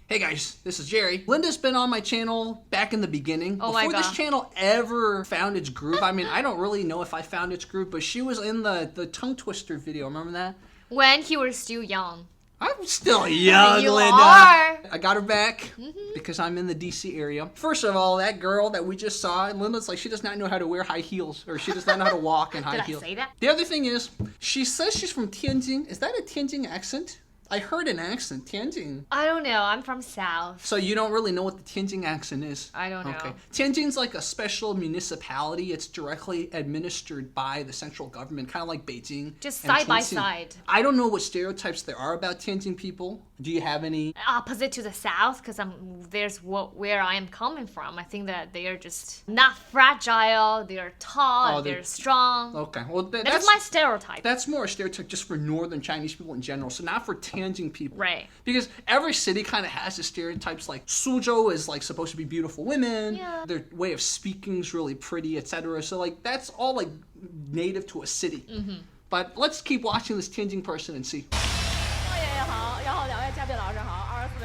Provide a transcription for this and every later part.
Hey guys, this is Jerry. Linda's been on my channel back in the beginning. Oh my Before God. this channel ever found its groove. I mean, I don't really know if I found its groove, but she was in the tongue twister video. Remember that? When he was still young. I'm still young, You Linda. are. I got her back because I'm in the DC area. First of all, that girl that we just saw, Linda's like, she does not know how to wear high heels, or she does not know how to walk in high Did heels. I say that? The other thing is, she says she's from Tianjin. Is that a Tianjin accent? I heard an accent, Tianjin. I don't know. I'm from South. So you don't really know what the Tianjin accent is? I don't know. Okay. Tianjin's like a special municipality. It's directly administered by the central government, kind of like Beijing. Just and side by Chongqing. side. I don't know what stereotypes there are about Tianjin people. Do you have any? Opposite to the South, because where I am coming from. I think that they are just not fragile. They are tall. Oh, they're strong. Okay. Well, That's my stereotype. That's more a stereotype just for northern Chinese people in general, so not for Tianjin people. Right. Because every city kind of has the stereotypes, like Suzhou is like supposed to be beautiful women, Yeah. their way of speaking is really pretty, etc. So like that's all like native to a city. But let's keep watching this Tianjin person and see.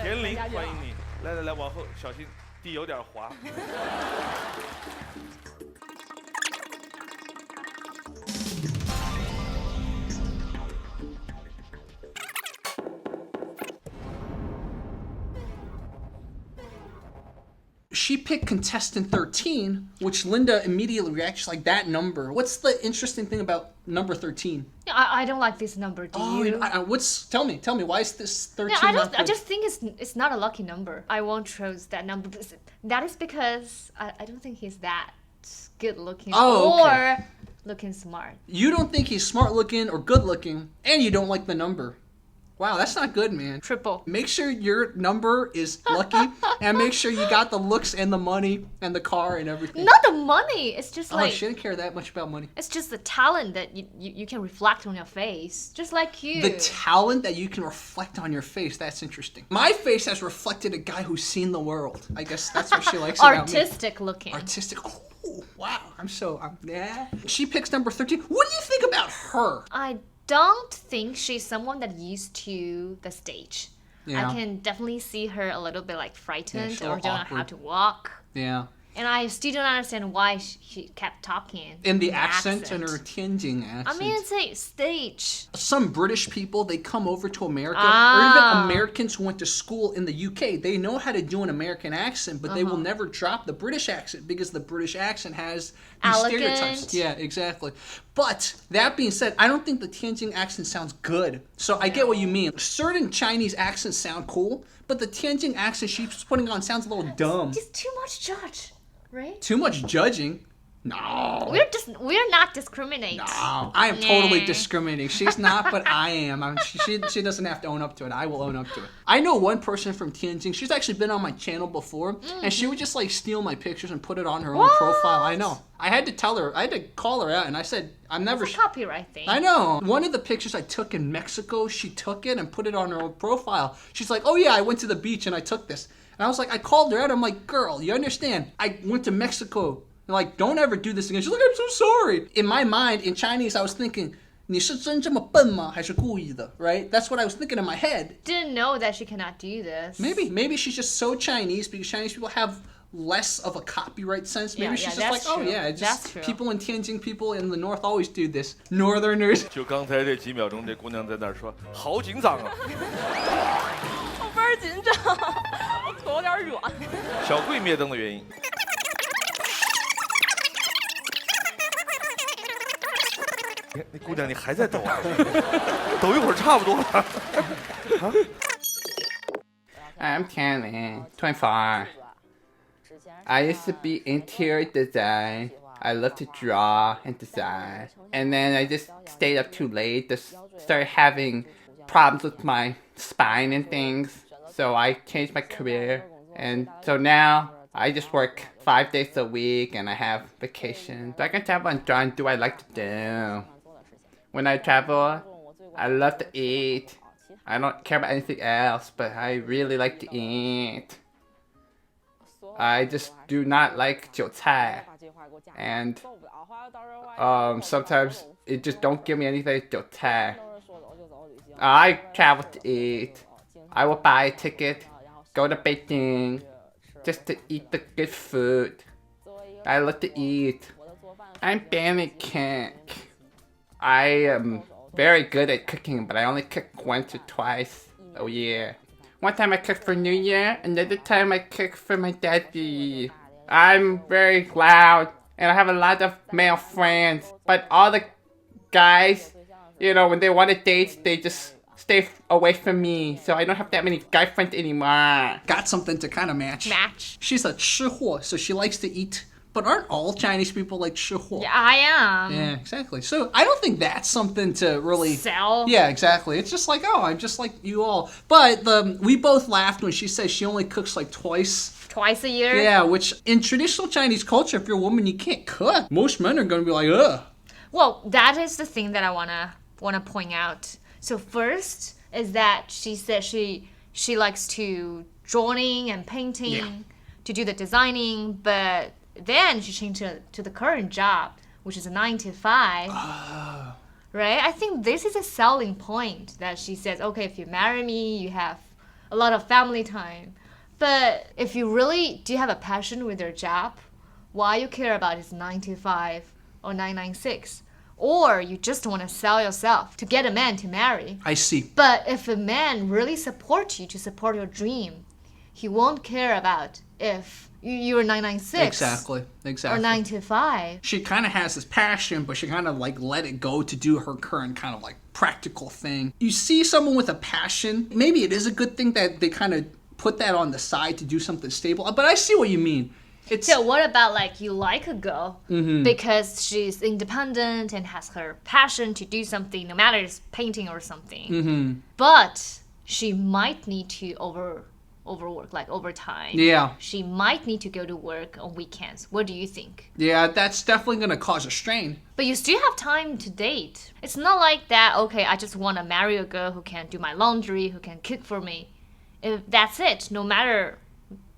严玲，欢迎你。来，往后小心，地有点滑。She picked contestant 13, which Linda immediately reacts like that number. What's the interesting thing about number 13? Yeah, I don't like this number. Do you? Tell me, why is this 13 Yeah, not I good? just think it's not a lucky number. I won't choose that number. That is because I don't think he's that good looking or looking smart. You don't think he's smart looking or good looking, and you don't like the number. Wow, that's not good, man. Triple. Make sure your number is lucky, and make sure you got the looks and the money and the car and everything. Not the money. It's just Oh, like she didn't care that much about money. it's just the talent that you can reflect on your face, just like you. The talent that you can reflect on your face, that's interesting. My face has reflected a guy who's seen the world. I guess that's what she likes about me. Artistic looking. Artistic. Oh, wow. Yeah. She picks number 13. What do you think about her? I don't think she's someone that used to the stage. Yeah. I can definitely see her a little bit like frightened she's a or little don't know how awkward. to walk. Yeah. And I still don't understand why she kept talking. In the accent and her Tianjin accent. I mean, it's a stage. Some British people, they come over to America, or Ah. even Americans who went to school in the UK, they know how to do an American accent, but they will never drop the British accent because the British accent has these Elegant. stereotypes. Yeah, exactly. But that being said, I don't think the Tianjin accent sounds good. So I get what you mean. Certain Chinese accents sound cool, but the Tianjin accent she's putting on sounds a little dumb. Just too much judge, right? Too much judging. No. We're not discriminating. No, I am totally Nah. discriminating. She's not, but I am. She doesn't have to own up to it. I will own up to it. I know one person from Tianjin. She's actually been on my channel before, and she would just like steal my pictures and put it on her own profile. I know. I had to tell her. I had to call her out, and I said, "I'm never." It's a copyright thing. I know. One of the pictures I took in Mexico, she took it and put it on her own profile. She's like, "Oh yeah, I went to the beach and I took this." And I was like, I called her out. I'm like, "Girl, you understand? I went to Mexico. Like, don't ever do this again." She's like, "I'm so sorry." In my mind, in Chinese, I was thinking, 你是真这么笨吗？还是故意的? Right? That's what I was thinking in my head. Didn't know that she cannot do this. Maybe she's just so Chinese because Chinese people have less of a copyright sense. Maybe Yeah, she's yeah, just that's like, oh true. yeah, it's That's just true. people in Tianjin, people in the north always do this. Northerners. 就刚才这几秒钟，这姑娘在那儿说：“好紧张啊我倍儿紧张，我腿有点软。！”小贵灭灯的原因。你看，那姑娘你还在抖啊？抖一会儿差不多了。 I'm Tianlin, 24. I used to be interior design. I love to draw and design. And then I just stayed up too late. Just started having problems with my spine and things. So I changed my career. And so now I just work 5 days a week and I have vacation. So I can travel and draw and do what I like to do. When I travel, I love to eat. I don't care about anything else, but I really like to eat. I just do not like 韭菜. And sometimes it just don't give me anything 韭菜. I travel to eat. I will buy a ticket, go to Beijing, just to eat the good food. I love to eat. I'm barely cook. I am very good at cooking, but I only cook once or twice a year. One time I cooked for New Year, another time I cooked for my daddy. I'm very loud, and I have a lot of male friends, but all the guys, you know, when they want to date, they just stay away from me, so I don't have that many guy friends anymore. Got something to kind of match. She's a 吃货, so she likes to eat. But aren't all Chinese people like 吃货? Yeah, I am. Yeah, exactly. So I don't think that's something to really sell. Yeah, exactly. It's just like, oh, I'm just like you all. But we both laughed when she says she only cooks like twice a year. Yeah, which in traditional Chinese culture, if you're a woman, you can't cook. Most men are going to be like, ugh. Well, that is the thing that I wanna point out. So first is that she said she likes to drawing and painting, to do the designing, but then she changed to the current job, which is a 9 to 5. Right? I think this is a selling point that she says, okay, if you marry me, you have a lot of family time. But if you really do have a passion with your job, why you care about is 9 to 5 or 996? Or you just want to sell yourself to get a man to marry. I see. But if a man really supports you to support your dream, he won't care about if you're 996. Exactly. Or 9 to 5. She kind of has this passion, but she kind of like let it go to do her current kind of like practical thing. You see someone with a passion, maybe it is a good thing that they kind of put that on the side to do something stable. But I see what you mean. So what about like you like a girl because she's independent and has her passion to do something, no matter it's painting or something. But she might need to overwork, like overtime. Yeah. She might need to go to work on weekends. What do you think? Yeah, that's definitely going to cause a strain. But you still have time to date. It's not like that, okay, I just want to marry a girl who can do my laundry, who can cook for me. If that's it, no matter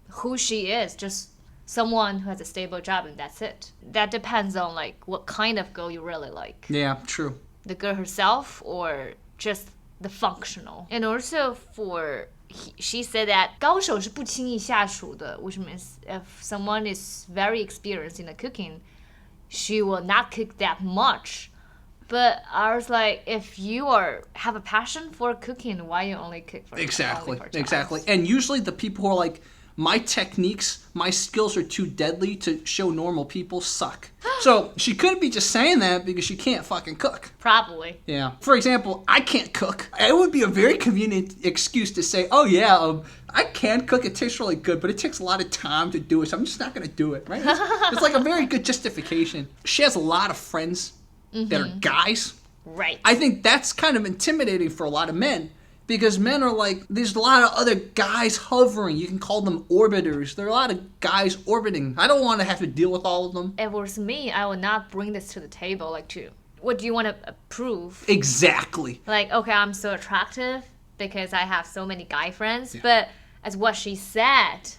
who she is, just someone who has a stable job and that's it. That depends on like what kind of girl you really like. Yeah, true. The girl herself or just the functional. And also she said that 高手是不轻易下手的, which means if someone is very experienced in the cooking, she will not cook that much. But I was like, if you have a passion for cooking, why you only cook for Exactly. only for times? Exactly. And usually the people who are like, my techniques, my skills are too deadly to show normal people suck. So she could be just saying that because she can't fucking cook. Probably. Yeah. For example, I can't cook. It would be a very convenient excuse to say, oh yeah, I can cook. It tastes really good, but it takes a lot of time to do it, so I'm just not going to do it, right? It's like a very good justification. She has a lot of friends that are guys. Right. I think that's kind of intimidating for a lot of men. Because men are like, there's a lot of other guys hovering. You can call them orbiters. There are a lot of guys orbiting. I don't want to have to deal with all of them. If it was me, I would not bring this to the table. Like, what do you want to prove? Exactly. Like, okay, I'm so attractive because I have so many guy friends. Yeah. But as what she said,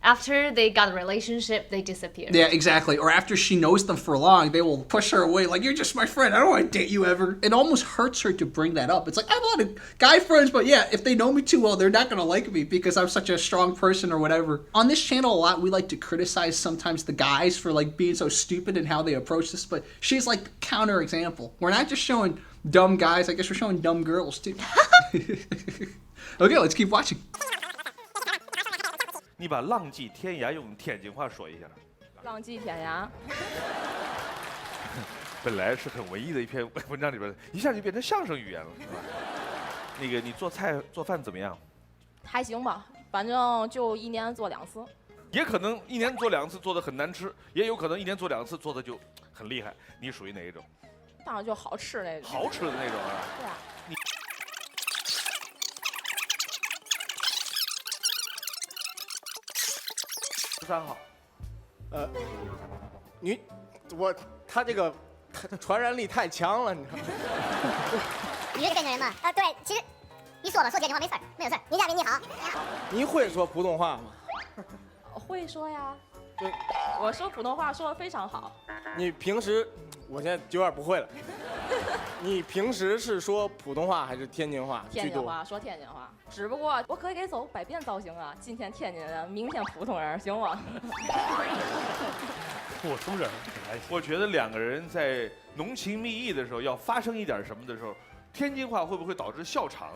after they got a relationship, they disappear. Yeah, exactly. Or after she knows them for long, they will push her away. Like, you're just my friend. I don't want to date you ever. It almost hurts her to bring that up. It's like, I have a lot of guy friends, but yeah, if they know me too well, they're not going to like me because I'm such a strong person or whatever. On this channel a lot, we like to criticize sometimes the guys for like being so stupid and how they approach this, but she's like the counter example. We're not just showing dumb guys. I guess we're showing dumb girls too. Okay, let's keep watching. 你把浪迹天涯用天津话说一下。浪迹天涯。本来是很文艺的一篇文章里边，一下就变成相声语言了，是吧？那个你做饭怎么样？还行吧，反正就1年做2次。也可能1年做2次做的很难吃，也有可能1年做2次做的就很厉害。你属于哪一种？当然就好吃那种。好吃的那种啊。对啊。你。 13号，他这个传染力太强了，你知道吗？你是天津人吗？对，其实你说吧，说天津话没事儿，没有事儿。您家宾你好。您会说普通话吗？会说呀，对，我说普通话说的非常好。你平时，我现在有点不会了。你平时是说普通话还是天津话居多？天津话说天津话，只不过我可以给走百变造型啊，今天天津人，明天普通人，行吗？普通人还行。我觉得两个人在浓情蜜意的时候，要发生一点什么的时候，天津话会不会导致笑场？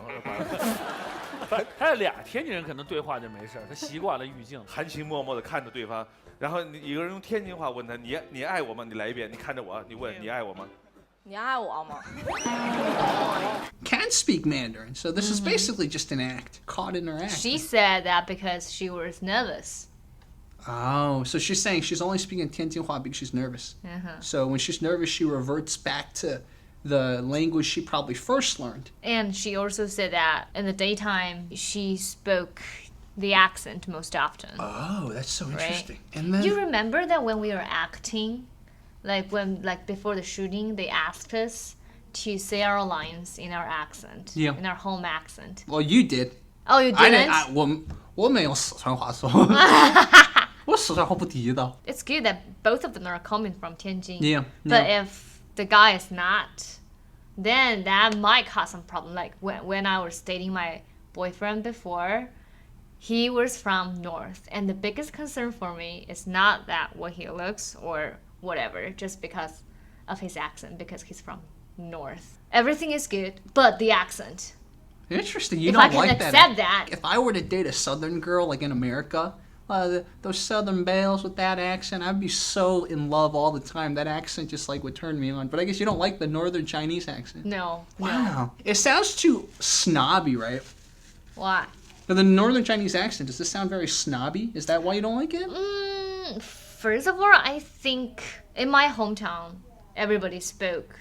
他俩天津人可能对话就没事，他习惯了语境，含情脉脉的看着对方，然后你一个人用天津话问他：“你爱我吗？”你来一遍，你看着我，你问：“你爱我吗？”你爱我吗？ Can't speak Mandarin, so this is basically just an act, caught in her act. She said that because she was nervous. Oh, so she's saying she's only speaking Tianjinhua because she's nervous. So when she's nervous, she reverts back to the language she probably first learned. And she also said that in the daytime, she spoke the accent most often. Oh, that's so Right. interesting. And then You remember that when we were acting, like before the shooting, they asked us to say our lines in our accent, Yeah. in our home accent. well, you did. Oh, you I didn't? didn't. 我没有四川话说。我四川话不地道。 It's good that both of them are coming from Tianjin. Yeah, But yeah. if the guy is not, then that might cause some problem. Like when I was dating my boyfriend before, he was from North. And the biggest concern for me is not that what he looks or whatever, just because of his accent, because he's from North. Everything is good, but the accent. Interesting. You If don't I can like accept that. If I were to date a Southern girl, like in America, those Southern belles with that accent, I'd be so in love all the time. That accent just like would turn me on. But I guess you don't like the Northern Chinese accent. No. No. Wow. It sounds too snobby, right? Why? But the Northern Chinese accent, does this sound very snobby? Is that why you don't like it? First of all, I think in my hometown, everybody spoke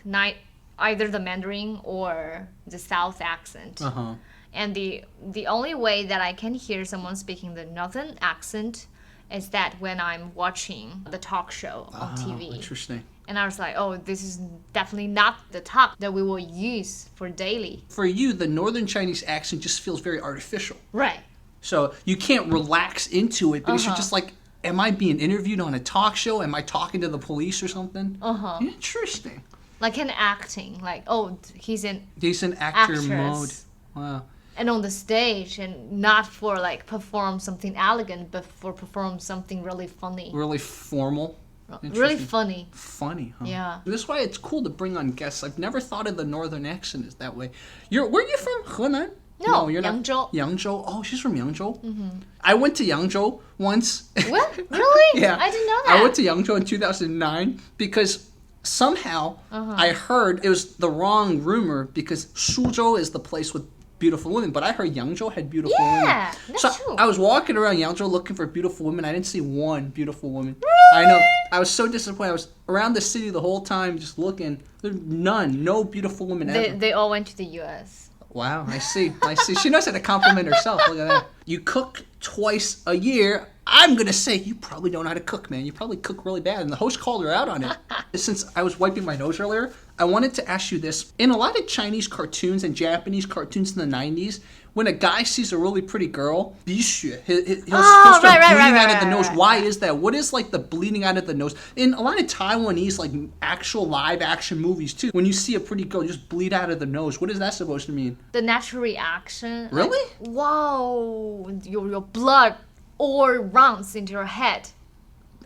either the Mandarin or the South accent. Uh-huh. And the only way that I can hear someone speaking the Northern accent is that when I'm watching the talk show on TV. Interesting. And I was like, oh, this is definitely not the talk that we will use for daily. For you, the Northern Chinese accent just feels very artificial. Right. So you can't relax into it because you're just like, am I being interviewed on a talk show? Am I talking to the police or something? Interesting. Like in acting, like, oh, he's in He's an actor actress. mode. Wow. And on the stage, and not for like perform something elegant, but for perform something really funny. Really formal. Really funny. Funny, huh? Yeah. This is why it's cool to bring on guests. I've never thought of the Northern accent as that way. Where are you from? Henan? No, you're not. Yangzhou. Yangzhou. Oh, she's from Yangzhou. Mm-hmm. I went to Yangzhou once. What? Really? Yeah. I didn't know that. I went to Yangzhou in 2009 because somehow I heard it was the wrong rumor because Suzhou is the place with beautiful women, but I heard Yangzhou had beautiful women. Yeah, that's so true. I was walking around Yangzhou looking for beautiful women. I didn't see one beautiful woman. I know. I was so disappointed. I was around the city the whole time just looking. There's none. No beautiful women ever. They all went to the U.S. Wow, I see. She knows how to compliment herself. Look at that. You cook twice a year. I'm going to say you probably don't know how to cook, man. You probably cook really bad. And the host called her out on it. Since I was wiping my nose earlier, I wanted to ask you this. In a lot of Chinese cartoons and Japanese cartoons in the 90s, when a guy sees a really pretty girl, 鼻血, he'll start bleeding out of the nose. Why is that? What is like the bleeding out of the nose? In a lot of Taiwanese like actual live action movies too, when you see a pretty girl just bleed out of the nose, what is that supposed to mean? The natural reaction. Really? Like, wow, your blood all runs into your head.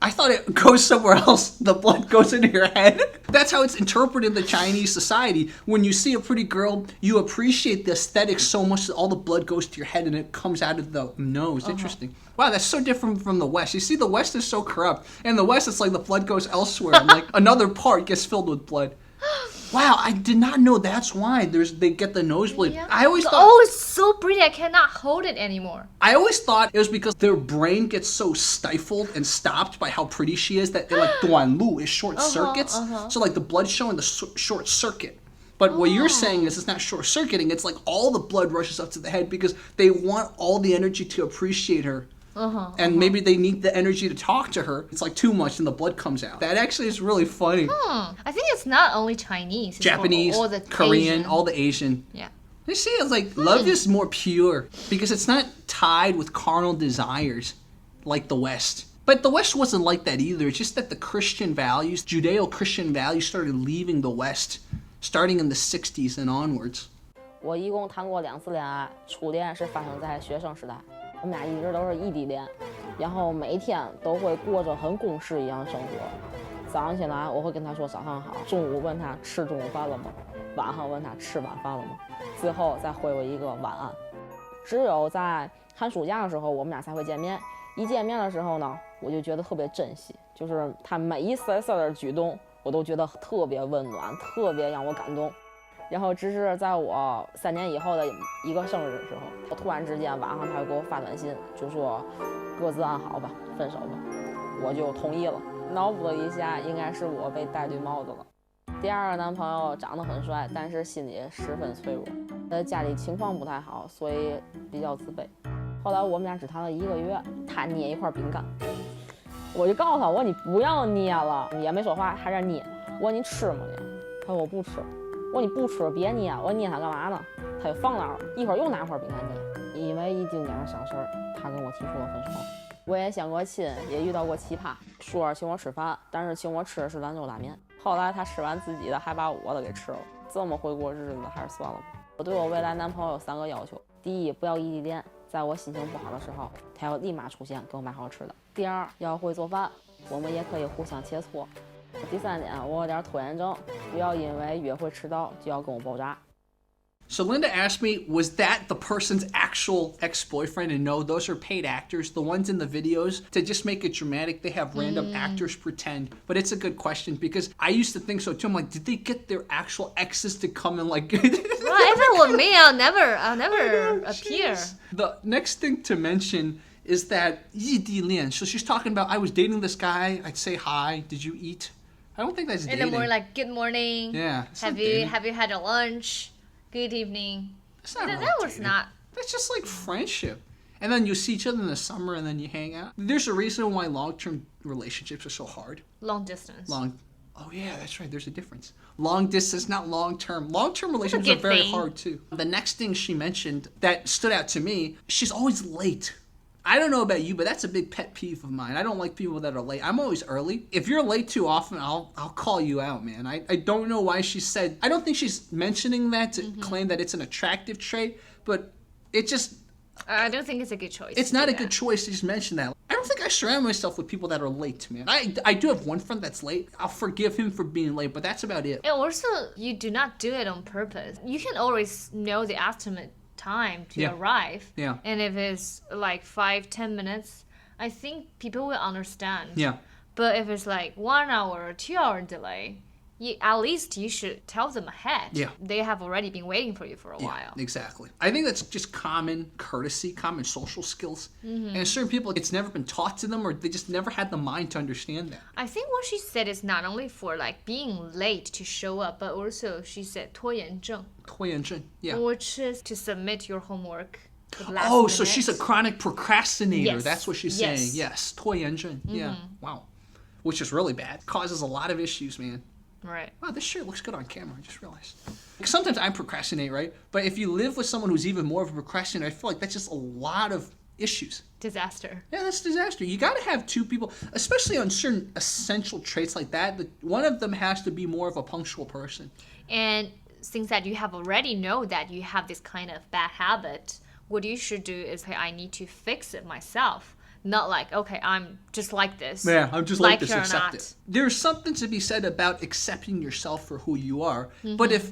I thought it goes somewhere else. The blood goes into your head. That's how it's interpreted in the Chinese society. When you see a pretty girl, you appreciate the aesthetic so much that all the blood goes to your head and it comes out of the nose. Interesting. Wow, that's so different from the West. You see, the West is so corrupt. In the West, it's like the blood goes elsewhere. And like another part gets filled with blood. Wow, I did not know that's why they get the nosebleed. Yeah. I always thought... Oh, it's so pretty. I cannot hold it anymore. I always thought it was because their brain gets so stifled and stopped by how pretty she is that it like 短路 is short circuits. So like the blood's showing the short circuit. But what you're saying is it's not short circuiting. It's like all the blood rushes up to the head because they want all the energy to appreciate her. And maybe they need the energy to talk to her. It's like too much and the blood comes out. That actually is really funny. I think it's not only Chinese. It's Japanese, all the Korean, Asian. all the Asian. Yeah. You see, it's like love is more pure because it's not tied with carnal desires. like the West. But the West wasn't like that either. It's just that the Christian values, Judeo-Christian values started leaving the West, starting in the 60s and onwards. 我一共谈过2次恋爱，初恋是发生在学生时代，我们俩一直都是异地恋，然后每一天都会过着很公式一样的生活。早上起来我会跟他说早上好，中午问他吃中午饭了吗，晚上问他吃晚饭了吗，最后再回我一个晚安。只有在寒暑假的时候，我们俩才会见面。一见面的时候呢，我就觉得特别珍惜，就是他每一丝丝的举动，我都觉得特别温暖，特别让我感动。然后只是在我3年以后的一个生日的时候，我突然之间晚上他就给我发短信，就说各自安好吧，分手吧，我就同意了。脑补了一下，应该是我被戴绿帽子了。第2个男朋友长得很帅，但是心里十分脆弱，家里情况不太好，所以比较自卑。后来我们俩只谈了1个月，他捏一块饼干，我就告诉他，我说你不要捏了，你也没说话，还在捏。我说你吃吗你？他说我不吃。我说你不吃别捏，我说捏它干嘛呢？他就放那儿了，一会儿又拿块饼干捏。因为一丁点的小事儿，他跟我提出了分手。我也相过亲，也遇到过奇葩，说是请我吃饭，但是请我吃的是兰州拉面。后来他吃完自己的，还把我的给吃了。这么会过日子，还是算了吧。我对我未来男朋友有3个要求：第一，不要异地恋，在我心情不好的时候，他要立马出现给我买好吃的；第2，要会做饭，我们也可以互相切磋；第3点，我有点拖延症，不要因为约会迟到就要跟我爆炸。So Linda asked me, was that the person's actual ex-boyfriend? And no, those are paid actors. The ones in the videos, to just make it dramatic, they have random actors pretend. But it's a good question because I used to think so too. I'm like, did they get their actual exes to come and like... Well, if it were me, I'll never appear. The next thing to mention is that 异地恋. So she's talking about, I was dating this guy. I'd say hi. Did you eat? I don't think that's dating. In the morning, like, good morning. Yeah. Have you had a lunch? Good evening. That was not. That's just like friendship. And then you see each other in the summer and then you hang out. There's a reason why long-term relationships are so hard. Long distance. Oh yeah, that's right. There's a difference. Long distance, not long-term. Long-term relationships are very hard too. The next thing she mentioned that stood out to me, she's always late. I don't know about you, but that's a big pet peeve of mine. I don't like people that are late. I'm always early. If you're late too often, I'll call you out, man. I don't know why she said... I don't think she's mentioning that to claim that it's an attractive trait, but it just... I don't think it's a good choice. It's not a good choice to just mention that. I don't think I surround myself with people that are late, man. I do have one friend that's late. I'll forgive him for being late, but that's about it. And also, you do not do it on purpose. You can always know the estimate time to arrive. Yeah. And if it's like 5-10 minutes, I think people will understand. Yeah. But if it's like 1 hour or 2 hour delay, at least you should tell them ahead. Yeah. They have already been waiting for you for a while. Exactly. I think that's just common courtesy, common social skills. And certain people, it's never been taught to them or they just never had the mind to understand that. I think what she said is not only for like being late to show up, but also she said 拖延症. 拖延症, yeah. Which is to submit your homework to the last Oh, minute. so she's a chronic procrastinator. Yes. That's what she's saying. Yes, 拖延症. Yeah, wow. Which is really bad. Causes a lot of issues, man. Right. Wow, this shirt looks good on camera. I just realized. Sometimes I procrastinate, right? But if you live with someone who's even more of a procrastinator, I feel like that's just a lot of issues. Disaster. Yeah, that's disaster. You got to have two people, especially on certain essential traits like that. One of them has to be more of a punctual person. And since that you have already know that you have this kind of bad habit, what you should do is, hey, I need to fix it myself. Not like, okay, I'm just like this. Yeah, I'm just like this, it or accept not. it. There's something to be said about accepting yourself for who you are. But if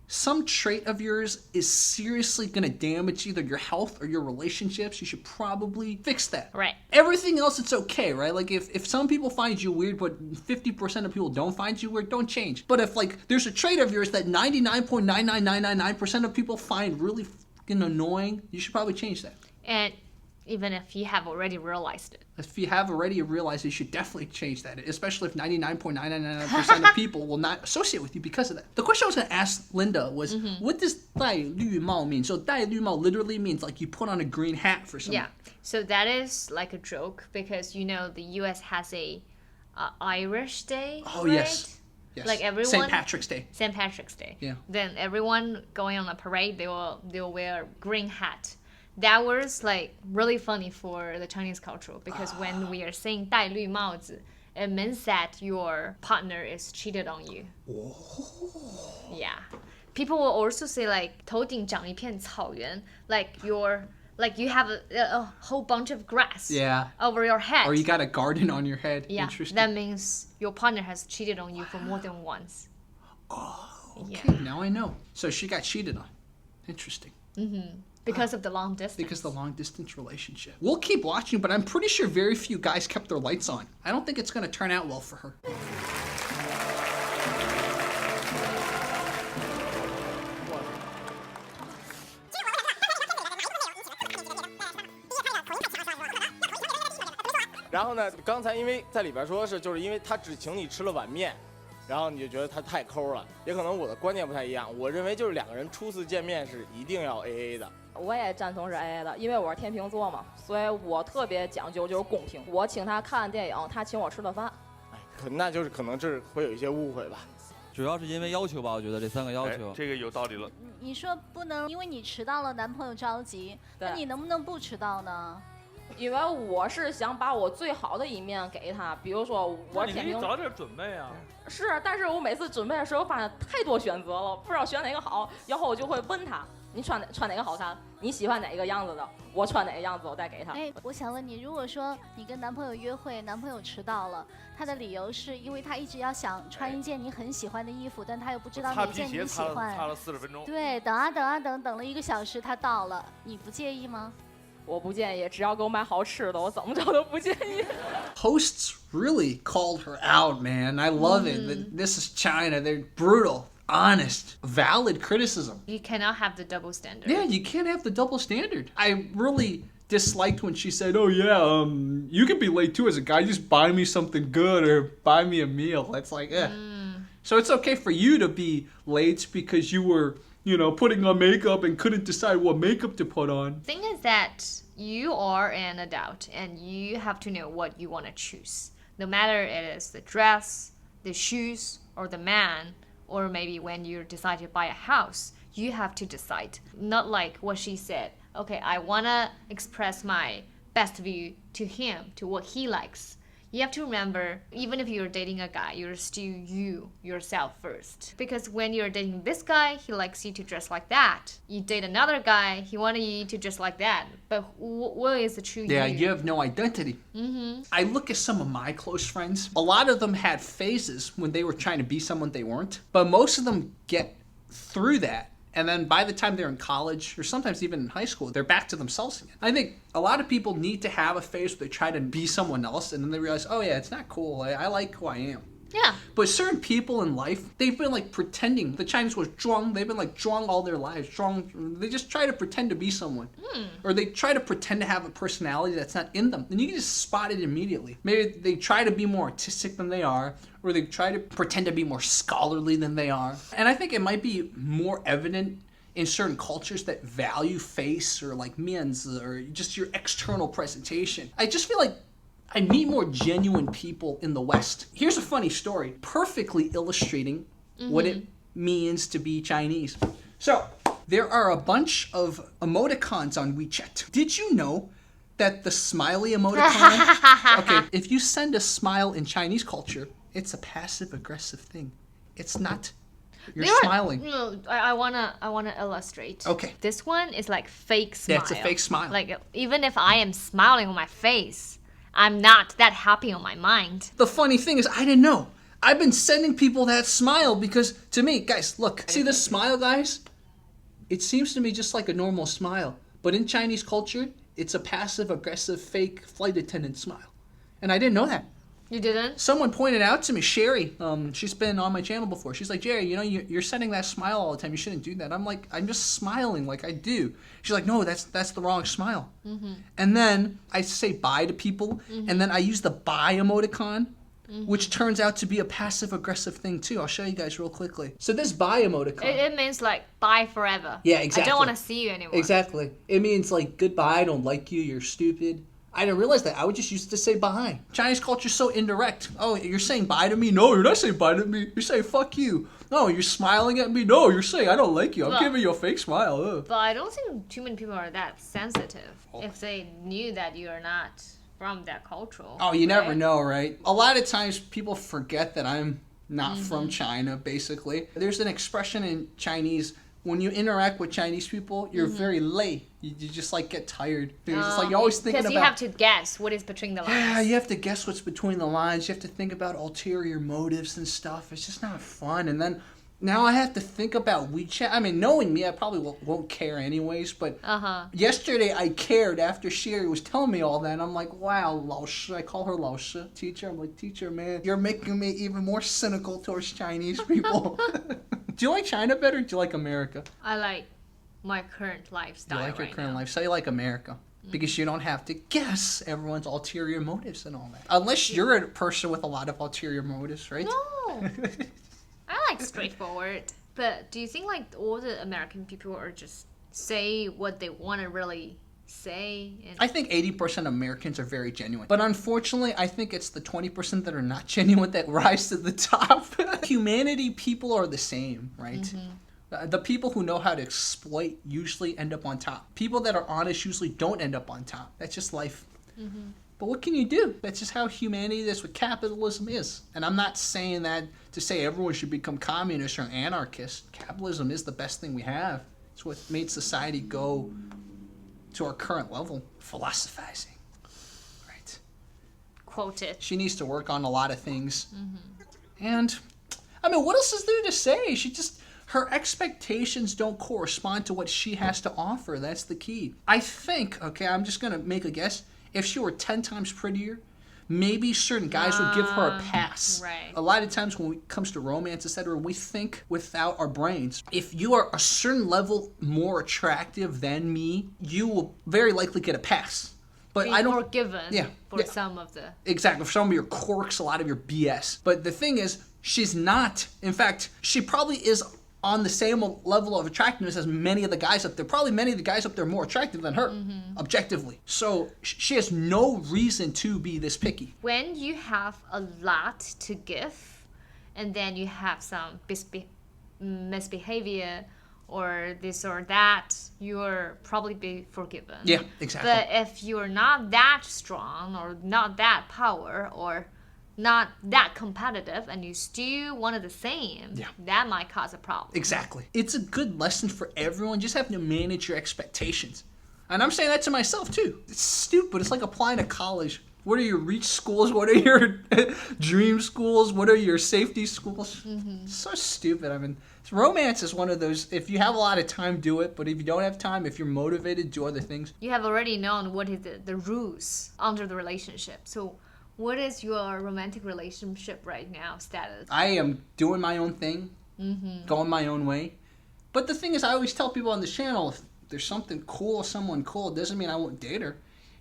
some trait of yours is seriously going to damage either your health or your relationships, you should probably fix that. Right. Everything else, it's okay, right? Like if some people find you weird, but 50% of people don't find you weird, don't change. But if like there's a trait of yours that 99.99999% of people find really fucking annoying, you should probably change that. And even if you have already realized it. If you have already realized it, you should definitely change that, especially if 99.999% of people will not associate with you because of that. The question I was going to ask Linda was, what does 戴绿帽 mean? So 戴绿帽 literally means like you put on a green hat for someone. Yeah. So that is like a joke because, you know, the U.S. has a Irish Day. Oh, right? yes. Yes. Like everyone. St. Patrick's Day. St. Patrick's Day. Yeah. Then everyone going on a parade, they will wear a green hat. that was like really funny for the Chinese culture because when we are saying 戴绿帽子, it means that your partner is cheated on you. Yeah. People will also say like 头顶长一片草原, like you have a whole bunch of grass over your head. Or you got a garden on your head. Yeah, Interesting. that means your partner has cheated on you for more than once. Oh, okay. Now I know. So she got cheated on. Interesting. Because of the long distance. Because of the long distance relationship. We'll keep watching, but I'm pretty sure very few guys kept their lights on. I don't think it's going to turn out well for her. 然后呢，刚才因为在里边说是，就是因为他只请你吃了碗面，然后你就觉得他太抠了，也可能我的观念不太一样。我认为就是两个人初次见面是一定要 AA 的。我也赞同是 AA 的，因为我是天秤座嘛，所以我特别讲究就是公平。我请他看电影，他请我吃了饭。那就是可能这会有一些误会吧。主要是因为要求吧，我觉得这3个要求。这个有道理了。你说不能因为你迟到了，男朋友着急，那你能不能不迟到呢？ 因为我是想把我最好的一面给他，比如说我天平，你早点准备啊。是，但是我每次准备的时候发现太多选择了，不知道选哪个好，然后我就会问他，你穿哪个好看？你喜欢哪个样子的？我穿哪个样子，我再给他。哎，我想问你，如果说你跟男朋友约会，男朋友迟到了，他的理由是因为他一直要想穿一件你很喜欢的衣服，但他又不知道哪件你喜欢。擦了40分钟。对，等啊等啊等，等了1个小时，他到了，你不介意吗？ 我不介意，只要给我买好吃的，我怎么着都不介意。Hosts really called her out, man. I love it. This is China. They're brutal, honest, valid criticism. You cannot have the double standard. Yeah, you can't have the double standard. I really disliked when she said, "Oh yeah, you can be late too as a guy. Just buy me something good or buy me a meal." It's like, So it's okay for you to be late because you were, putting on makeup and couldn't decide what makeup to put on. Thing is that you are an adult and you have to know what you want to choose. No matter it is the dress, the shoes, or the man, or maybe when you decide to buy a house, you have to decide. Not like what she said. Okay, I want to express my best view to him, to what he likes. You have to remember, even if you're dating a guy, you're still yourself first. Because when you're dating this guy, he likes you to dress like that. You date another guy, he wanted you to dress like that. But what is the true you? Yeah, you have no identity. I look at some of my close friends. A lot of them had phases when they were trying to be someone they weren't. But most of them get through that. And then by the time they're in college, or sometimes even in high school, they're back to themselves again. I think a lot of people need to have a phase where they try to be someone else, and then they realize, oh yeah, it's not cool. I like who I am. Yeah. But certain people in life, they've been like pretending. The Chinese was zhuang. They've been like zhuang all their lives. Zhuang. They just try to pretend to be someone. Or they try to pretend to have a personality that's not in them. And you can just spot it immediately. Maybe they try to be more artistic than they are. Or they try to pretend to be more scholarly than they are. And I think it might be more evident in certain cultures that value face or like mianzi or just your external presentation. I just feel like I meet more genuine people in the West. Here's a funny story, perfectly illustrating what it means to be Chinese. So, there are a bunch of emoticons on WeChat. Did you know that the smiley emoticon, okay, if you send a smile in Chinese culture, it's a passive-aggressive thing. It's not. You're smiling. No, I wanna illustrate. Okay. This one is like fake smile. Yeah, it's a fake smile. Like even if I am smiling on my face, I'm not that happy on my mind. The funny thing is, I didn't know. I've been sending people that smile because, to me, guys, look, see this smile, guys? It seems to me just like a normal smile. But in Chinese culture, it's a passive-aggressive, fake flight attendant smile. And I didn't know that. You didn't? Someone pointed out to me, Sherry, she's been on my channel before. She's like, Jerry, you're sending that smile all the time. You shouldn't do that. I'm like, I'm just smiling like I do. She's like, no, that's the wrong smile. And then I say bye to people, and then I use the bye emoticon, which turns out to be a passive-aggressive thing too. I'll show you guys real quickly. So this bye emoticon. It means like bye forever. Yeah, exactly. I don't want to see you anymore. Exactly. It means like goodbye, I don't like you, you're stupid. I didn't realize that. I would just use it to say bye. Chinese culture's so indirect. Oh, you're saying bye to me? No, you're not saying bye to me. You're saying fuck you. No, you're smiling at me. No, you're saying I don't like you. I'm giving you a fake smile. Ugh. But I don't think too many people are that sensitive if they knew that you are not from that culture. Oh, you never know, right? A lot of times people forget that I'm not from China, basically. There's an expression in Chinese. When you interact with Chinese people, you're very late. You just like get tired. It's just like you're always thinking about. Because you have to guess what is between the lines. Yeah, you have to guess what's between the lines. You have to think about ulterior motives and stuff. It's just not fun. And then now I have to think about WeChat. I mean, knowing me, I probably won't care anyways. But yesterday I cared after Sherry was telling me all that. And I'm like, wow, Lao Shi. I call her Lao Shi, teacher. I'm like, teacher, man, you're making me even more cynical towards Chinese people. Do you like China better or do you like America? I like my current lifestyle. You like your current lifestyle. You like America. Because you don't have to guess everyone's ulterior motives and all that. Unless you're a person with a lot of ulterior motives, right? No. I like straightforward. But do you think like all the American people are just say what they want to really say? I think 80% of Americans are very genuine. But unfortunately, I think it's the 20% that are not genuine that rise to the top. Humanity, people are the same, right? The people who know how to exploit usually end up on top. People that are honest usually don't end up on top. That's just life. But what can you do? That's just how humanity is, what capitalism is. And I'm not saying that to say everyone should become communist or anarchist. Capitalism is the best thing we have. It's what made society go to our current level. Philosophizing. Right. Quote it. She needs to work on a lot of things. And, I mean, what else is there to say? Her expectations don't correspond to what she has to offer. That's the key. I think, okay, I'm just going to make a guess. If she were 10 times prettier, maybe certain guys would give her a pass. Right. A lot of times when it comes to romance, etc., we think without our brains. If you are a certain level more attractive than me, you will very likely get a pass. But I don't. Forgiven for some of the. Exactly, for some of your quirks, a lot of your BS. But the thing is, she's not. In fact, she probably is on the same level of attractiveness as many of the guys up there. Probably many of the guys up there are more attractive than her, objectively. So she has no reason to be this picky. When you have a lot to give, and then you have some misbehavior or this or that, you're probably be forgiven. Yeah, exactly. But if you're not that strong or not that power or not that competitive and you still wanted the same, that might cause a problem. Exactly. It's a good lesson for everyone. Just having to manage your expectations. And I'm saying that to myself too. It's stupid. It's like applying to college. What are your reach schools? What are your dream schools? What are your safety schools? It's so stupid. I mean, romance is one of those, if you have a lot of time, do it. But if you don't have time, if you're motivated, do other things. You have already known what is the rules under the relationship. So what is your romantic relationship right now status? I am doing my own thing, going my own way. But the thing is, I always tell people on this channel, if there's something cool, someone cool, it doesn't mean I won't date her.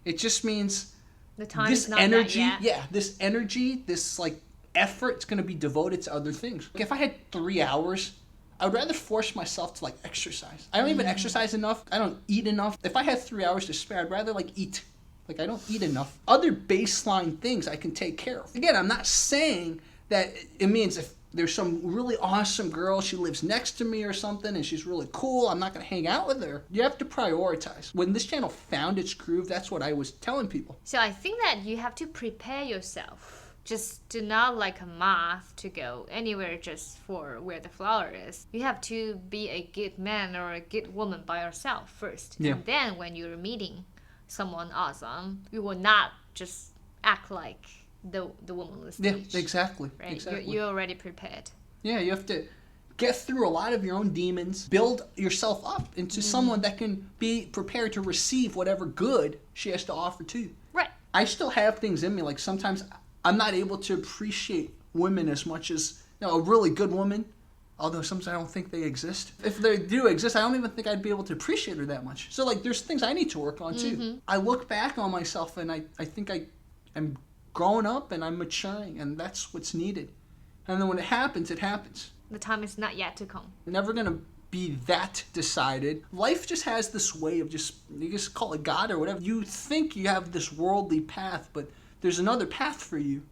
It just means the time this is not energy, that yet. this energy, this like effort is going to be devoted to other things. If I had 3 hours, I would rather force myself to like exercise. I don't even exercise enough. I don't eat enough. If I had 3 hours to spare, I'd rather like eat. Like, I don't eat enough. Other baseline things I can take care of. Again, I'm not saying that it means if there's some really awesome girl, she lives next to me or something, and she's really cool, I'm not going to hang out with her. You have to prioritize. When this channel found its groove, that's what I was telling people. So I think that you have to prepare yourself. Just do not like a moth to go anywhere just for where the flower is. You have to be a good man or a good woman by yourself first. Yeah. And then when you're meeting someone awesome, you will not just act like the woman on the stage. Yeah, exactly. Right? Exactly. You're already prepared. Yeah, you have to get through a lot of your own demons, build yourself up into someone that can be prepared to receive whatever good she has to offer too. Right. I still have things in me, like sometimes I'm not able to appreciate women as much as, a really good woman. Although sometimes I don't think they exist. If they do exist, I don't even think I'd be able to appreciate her that much. So like there's things I need to work on too. I look back on myself and I think I'm growing up and I'm maturing, and that's what's needed. And then when it happens, it happens. The time is not yet to come. I'm never gonna be that decided. Life just has this way of just, you just call it God or whatever. You think you have this worldly path, but there's another path for you.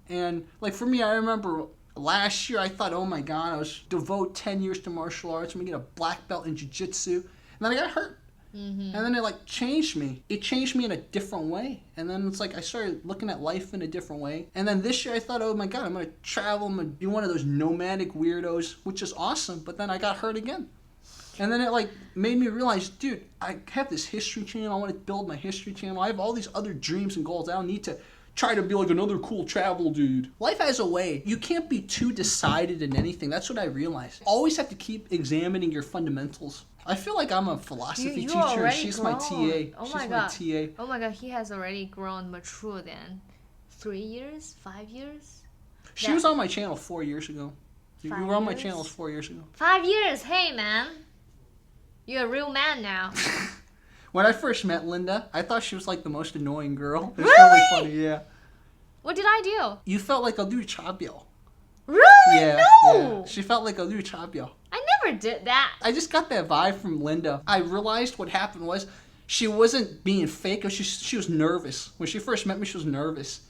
And like for me, I remember last year I thought, oh my God, I was devote 10 years to martial arts. I'm gonna get a black belt in jiu-jitsu. And then I got hurt. And then it like changed me. It changed me in a different way. And then it's like I started looking at life in a different way. And then this year I thought, oh my God, I'm gonna travel. I'm gonna be one of those nomadic weirdos, which is awesome. But then I got hurt again. And then it like made me realize, dude, I have this history channel. I want to build my history channel. I have all these other dreams and goals. I don't need to try to be like another cool travel dude. Life has a way. You can't be too decided in anything. That's what I realized. Always have to keep examining your fundamentals. I feel like I'm a philosophy teacher and she's my TA. Oh she's my my God. TA. Oh my God, he has already grown mature then. 3 years? 5 years? She was on my channel 4 years ago. You 5 were on my years? channel 4 years ago. 5 years? Hey man. You're a real man now. When I first met Linda, I thought she was like the most annoying girl. It's Really? really funny, yeah. What did I do? You felt like a Liu Chabio. Really? Yeah, No! yeah. She felt like a Liu Chabio. I never did that. I just got that vibe from Linda. I realized what happened was she wasn't being fake. She was nervous. When she first met me, she was nervous.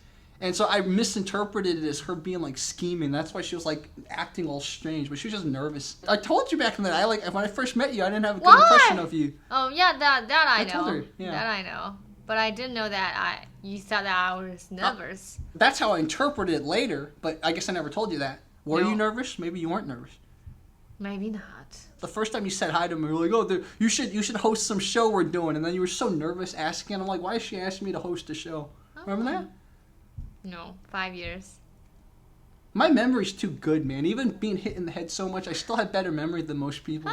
And so I misinterpreted it as her being like scheming. That's why she was like acting all strange, but she was just nervous. I told you back in the day, when I first met you, I didn't have a good impression of you. Oh yeah, that I know. told her, yeah. That I know. But I didn't know that you thought that I was nervous. That's how I interpreted it later, but I guess I never told you that. Were No. you nervous? Maybe you weren't nervous. Maybe not. The first time you said hi to me, you were like, oh, you should host some show we're doing. And then you were so nervous asking. I'm like, why is she asking me to host a show? Remember that? No, 5 years. My memory's too good, man. Even being hit in the head so much, I still have better memory than most people.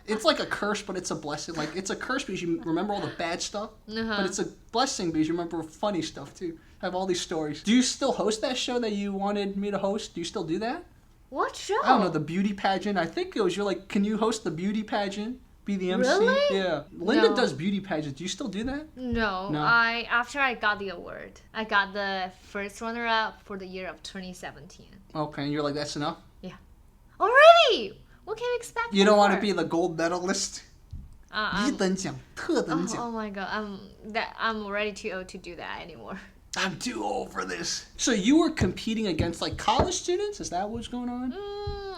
It's like a curse, but it's a blessing. Like, it's a curse because you remember all the bad stuff, but it's a blessing because you remember funny stuff, too. I have all these stories. Do you still host that show that you wanted me to host? Do you still do that? What show? I don't know, the beauty pageant. I think it was, you're like, can you host the beauty pageant? Be the MC? Really? Yeah. Linda No. does beauty pageants. Do you still do that? No, No. after I got the award, I got the first runner-up for the year of 2017. Okay, and you're like, that's enough? Yeah. Already? What can we expect? You don't want to more? be the gold medalist? 一等奖，特等奖。 Oh my god, I'm already too old to do that anymore. I'm too old for this. So you were competing against like college students? Is that what's going on?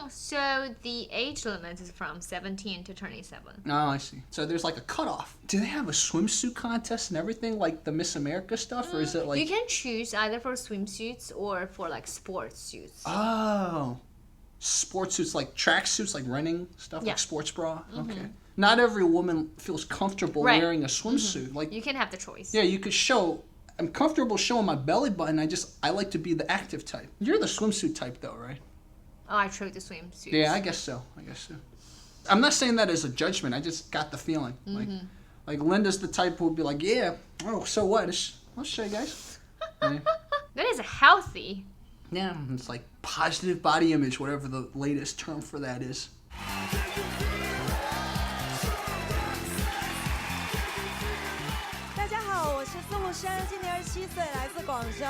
So the age limit is from 17 to 27. Oh, I see. So there's like a cutoff. Do they have a swimsuit contest and everything like the Miss America stuff, or is it like? You can choose either for swimsuits or for like sports suits. Oh, sports suits like track suits, like running stuff, Yeah. like sports bra. Okay. Not every woman feels comfortable Right. wearing a swimsuit. Like You can have the choice. yeah, you could show. I'm comfortable showing my belly button. I like to be the active type. You're the swimsuit type though, right? Oh, I chose the swimsuits. Yeah, I guess so. I'm not saying that as a judgment. I just got the feeling. Like Linda's the type who would be like, yeah, oh, so what? I'll show you guys. Yeah. That is healthy. Yeah, it's like positive body image, whatever the latest term for that is. 大家好，我是司慕生，今年27岁，来自广州。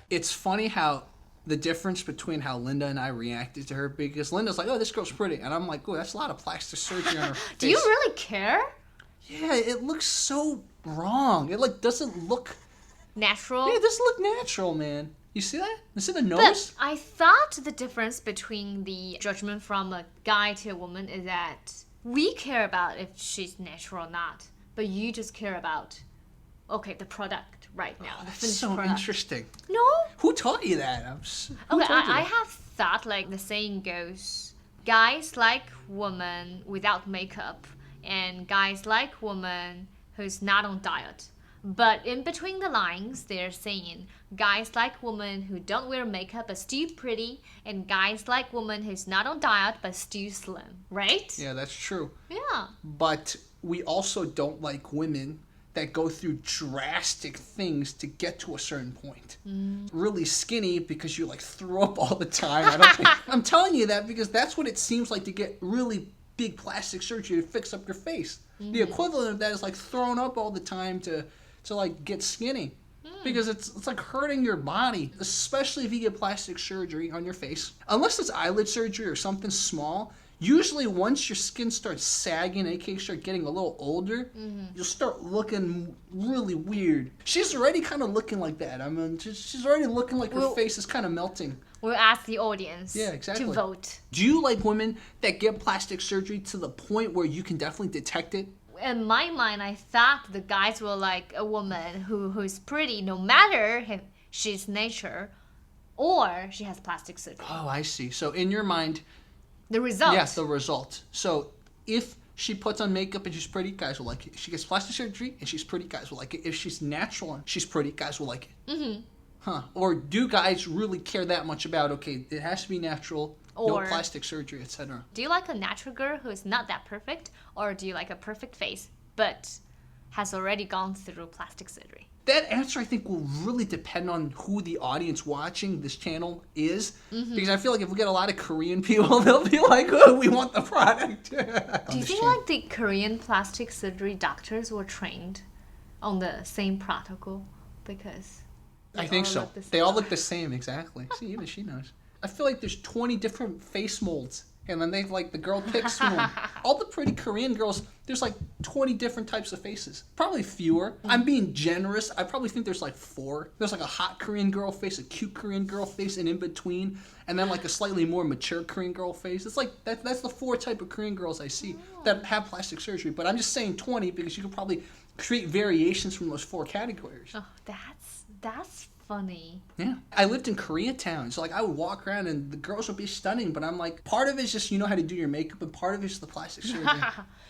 It's funny how the difference between how Linda and I reacted to her, because Linda's like, oh, this girl's pretty. And I'm like, oh, that's a lot of plastic surgery on her face. Do you really care? Yeah, it looks so wrong. It like doesn't look Natural? Yeah, it doesn't look natural, man. You see that? You see the nose? But I thought the difference between the judgment from a guy to a woman is that we care about if she's natural or not, but you just care about, okay, the product right now. the That's finished so product. interesting. No? Who taught you that? Who Okay, told you I that? have thought like the saying goes, guys like women without makeup, and guys like women who's not on diet. But in between the lines, they're saying guys like women who don't wear makeup but still pretty, and guys like women who's not on diet but still slim, right? Yeah, that's true. Yeah. But we also don't like women that go through drastic things to get to a certain point. Really skinny because you like throw up all the time. I don't think, I'm telling you that because that's what it seems like to get really big plastic surgery to fix up your face. The equivalent of that is like throwing up all the time to like get skinny. Because it's like hurting your body, especially if you get plastic surgery on your face. Unless it's eyelid surgery or something small, usually once your skin starts sagging, aka start getting a little older, you'll start looking really weird. She's already kind of looking like that. I mean, she's already looking like her face is kind of melting. We'll ask the audience to vote. Do you like women that get plastic surgery to the point where you can definitely detect it? In my mind, I thought the guys were like a woman who's pretty no matter if she's nature or she has plastic surgery. Oh, I see. So in your mind... The result. Yes, the result. So if she puts on makeup and she's pretty, guys will like it. If she gets plastic surgery and she's pretty, guys will like it. If she's natural and she's pretty, guys will like it. Mm-hmm. Huh. Or do guys really care that much about, okay, it has to be natural, no plastic surgery, etc.? Do you like a natural girl who is not that perfect? Or do you like a perfect face but has already gone through plastic surgery? That answer, I think, will really depend on who the audience watching this channel is. Because I feel like if we get a lot of Korean people, they'll be like, oh, we want the product. Do you think like the Korean plastic surgery doctors were trained on the same protocol? Because I think so. They all look the same, exactly. See, even she knows. I feel like there's 20 different face molds. And then they the girl picks one. All the pretty Korean girls, there's like 20 different types of faces. Probably fewer. I'm being generous. I probably think there's like 4. There's like a hot Korean girl face, a cute Korean girl face, and in between. And then like a slightly more mature Korean girl face. It's like, that's the 4 type of Korean girls I see that have plastic surgery. But I'm just saying 20 because you could probably create variations from those 4 categories. Oh, that's funny. Yeah. I lived in Koreatown, so like I would walk around and the girls would be stunning, but I'm like, part of it's just you know how to do your makeup and part of it's the plastic surgery.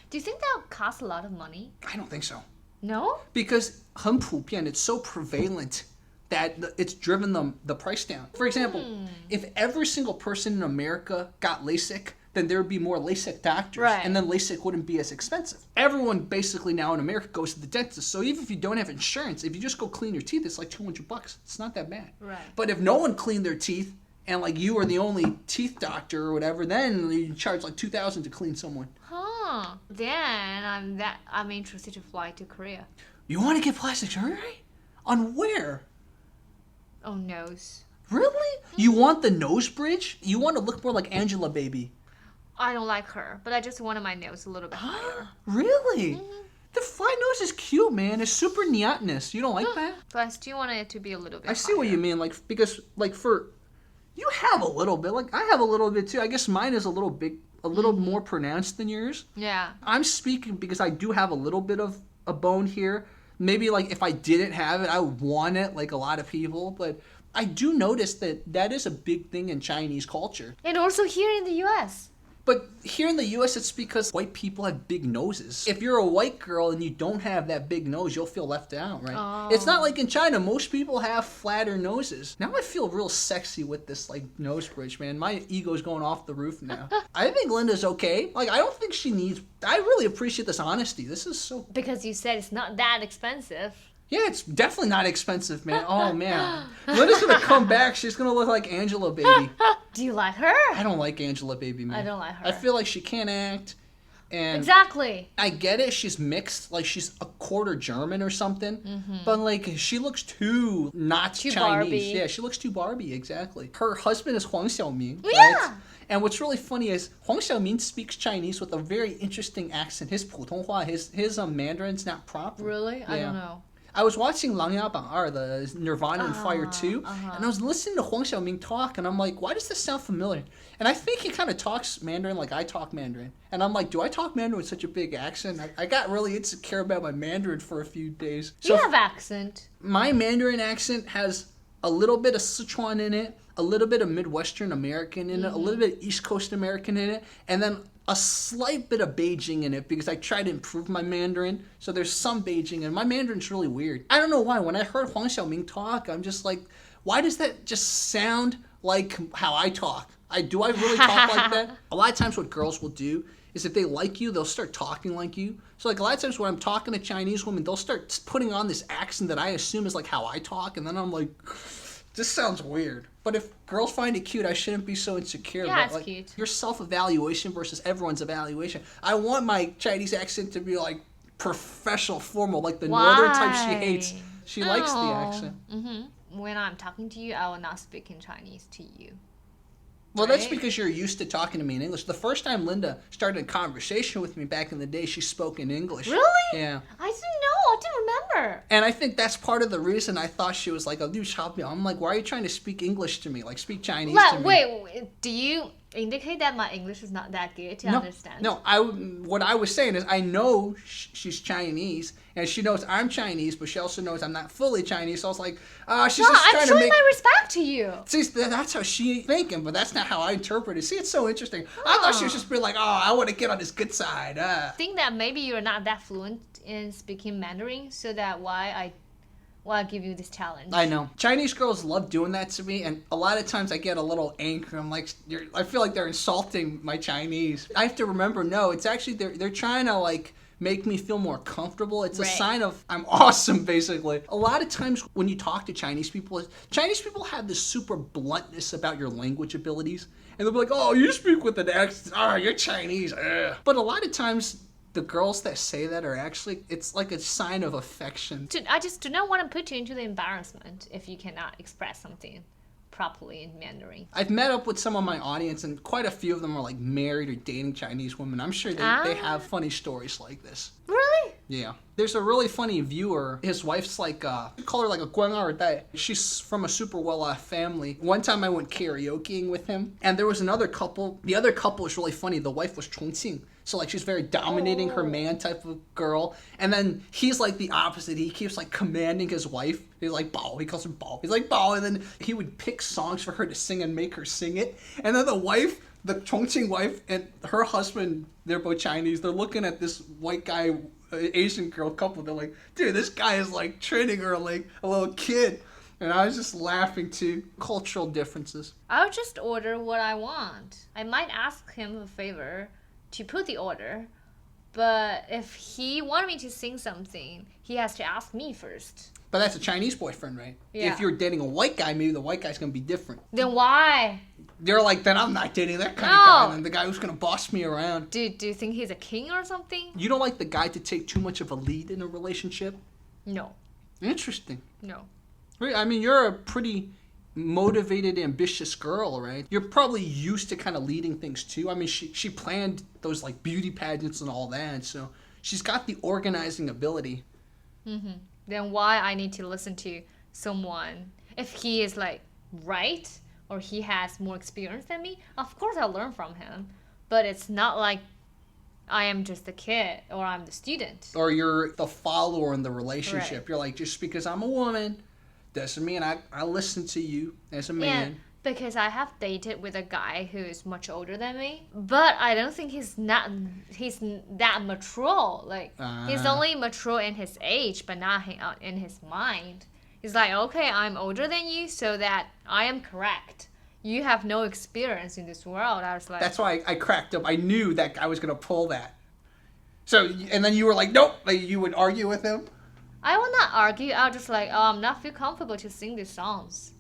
Do you think that would cost a lot of money? I don't think so. No? Because 很普遍, it's so prevalent that it's driven the price down. For example, if every single person in America got LASIK, then there would be more LASIK doctors, and then LASIK wouldn't be as expensive. Everyone basically now in America goes to the dentist, so even if you don't have insurance, if you just go clean your teeth, it's like $200. It's not that bad. Right. But if no one cleaned their teeth, and like you are the only teeth doctor or whatever, then you charge like $2,000 to clean someone. Huh. Then I'm interested to fly to Korea. You want to get plastic surgery? On where? Oh, nose. Really? You want the nose bridge? You want to look more like Angelababy? I don't like her, but I just wanted my nose a little bit higher. Really? The fly nose is cute, man. It's super neatness. You don't like that? But I still want it to be a little bit I see what you mean. Like, because, like, for... You have a little bit. Like, I have a little bit, too. I guess mine is a little big, a little more pronounced than yours. Yeah. I'm speaking because I do have a little bit of a bone here. Maybe, like, if I didn't have it, I would want it, like a lot of people. But I do notice that is a big thing in Chinese culture. And also here in the U.S. But here in the U.S., it's because white people have big noses. If you're a white girl and you don't have that big nose, you'll feel left out, right? Oh. It's not like in China. Most people have flatter noses. Now I feel real sexy with this, like, nose bridge, man. My ego's going off the roof now. I think Linda's okay. Like, I don't think she needs... I really appreciate this honesty. This is so... Because you said it's not that expensive. Yeah, it's definitely not expensive, man. Oh, man. Linda's going to come back. She's going to look like Angelababy. Do you like her? I don't like Angelababy, man. I don't like her. I feel like she can't act. And exactly. I get it. She's mixed. Like, she's a quarter German or something. But, like, she looks too not too Chinese. Barbie. Yeah, she looks too Barbie, exactly. Her husband is Huang Xiaoming, right? Yeah. And what's really funny is Huang Xiaoming speaks Chinese with a very interesting accent. His 普通话, his Mandarin's not proper. Really? Yeah. I don't know. I was watching 琅琊榜2, the Nirvana and Fire 2, and I was listening to Huang Xiaoming talk, and I'm like, why does this sound familiar? And I think he kind of talks Mandarin like I talk Mandarin. And I'm like, do I talk Mandarin with such a big accent? I got really insecure about my Mandarin for a few days. So you have accent. My Mandarin accent has a little bit of Sichuan in it, a little bit of Midwestern American in it, a little bit of East Coast American in it, and then a slight bit of Beijing in it because I try to improve my Mandarin. So there's some Beijing, and my Mandarin's really weird. I don't know why. When I heard Huang Xiaoming talk, I'm just like, why does that just sound like how I talk? Do I really talk like that? A lot of times what girls will do is if they like you, they'll start talking like you. So like a lot of times when I'm talking to Chinese women, they'll start putting on this accent that I assume is like how I talk, and then I'm like, this sounds weird. But if girls find it cute, I shouldn't be so insecure. Yeah, but it's like, cute. Your self-evaluation versus everyone's evaluation. I want my Chinese accent to be like professional, formal, like the northern type she hates. She likes the accent. When I'm talking to you, I will not speak in Chinese to you. Well, that's because you're used to talking to me in English. The first time Linda started a conversation with me back in the day, she spoke in English. Really? Yeah. I didn't know. I didn't remember. And I think that's part of the reason I thought she was like, oh, dude, Sa Jiao. I'm like, why are you trying to speak English to me? Like, speak Chinese to me. Wait, do you indicate that my English is not that good to understand? No, what I was saying is I know she's Chinese, and she knows I'm Chinese, but she also knows I'm not fully Chinese. So I was like, she's just trying to make... I'm showing my respect to you. See, that's how she's thinking, but that's not how I interpret it. See, it's so interesting. I thought she was just being like, I want to get on his good side. I think that maybe you're not that fluent in speaking Mandarin, so that why I give you this challenge. I know. Chinese girls love doing that to me, and a lot of times I get a little angry. I'm like, I feel like they're insulting my Chinese. I have to remember, no, it's actually, they're trying to, like, make me feel more comfortable. It's a sign of I'm awesome, basically. A lot of times when you talk to Chinese people have this super bluntness about your language abilities. And they'll be like, oh, you speak with an accent. Oh, you're Chinese. Ugh. But a lot of times, the girls that say that are actually, it's like a sign of affection. I just do not want to put you into the embarrassment if you cannot express something properly in Mandarin. I've met up with some of my audience, and quite a few of them are like married or dating Chinese women. I'm sure they have funny stories like this. Really? Yeah. There's a really funny viewer. His wife's like, we call her like a guan er dai. She's from a super well-off family. One time I went karaokeing with him, and there was another couple. The other couple was really funny. The wife was Chongqing. So like she's very dominating her man type of girl. And then he's like the opposite. He keeps like commanding his wife. He's like, Bao. He calls her Bao. He's like, Bao. And then he would pick songs for her to sing and make her sing it. And then the wife, the Chongqing wife and her husband, they're both Chinese. They're looking at this white guy, Asian girl couple. They're like, dude, this guy is like treating her like a little kid. And I was just laughing too. Cultural differences. I'll just order what I want. I might ask him a favor to put the order, but if he wanted me to sing something, he has to ask me first. But that's a Chinese boyfriend, right? Yeah. If you're dating a white guy, maybe the white guy's gonna be different. Then why? They're like, then I'm not dating that kind of guy. And the guy who's gonna boss me around. Do you think he's a king or something? You don't like the guy to take too much of a lead in a relationship? No. Interesting. No. I mean, you're a pretty motivated, ambitious girl, right? You're probably used to kind of leading things too. I mean, she planned those like beauty pageants and all that, so she's got the organizing ability. Then why I need to listen to someone if he is like right or he has more experience than me? Of course I'll learn from him, but it's not like I am just the kid or I'm the student. Or you're the follower in the relationship. Right. You're like, just because I'm a woman doesn't mean I listen to you as a man. Yeah, because I have dated with a guy who is much older than me, but I don't think he's that mature. Like he's only mature in his age, but not in his mind. He's like, okay, I'm older than you, so that I am correct. You have no experience in this world. I was like, that's why I cracked up. I knew that guy was gonna pull that. So, and then you were like, nope. Like you would argue with him. I will not argue. I'll just like, I'm not feel comfortable to sing these songs.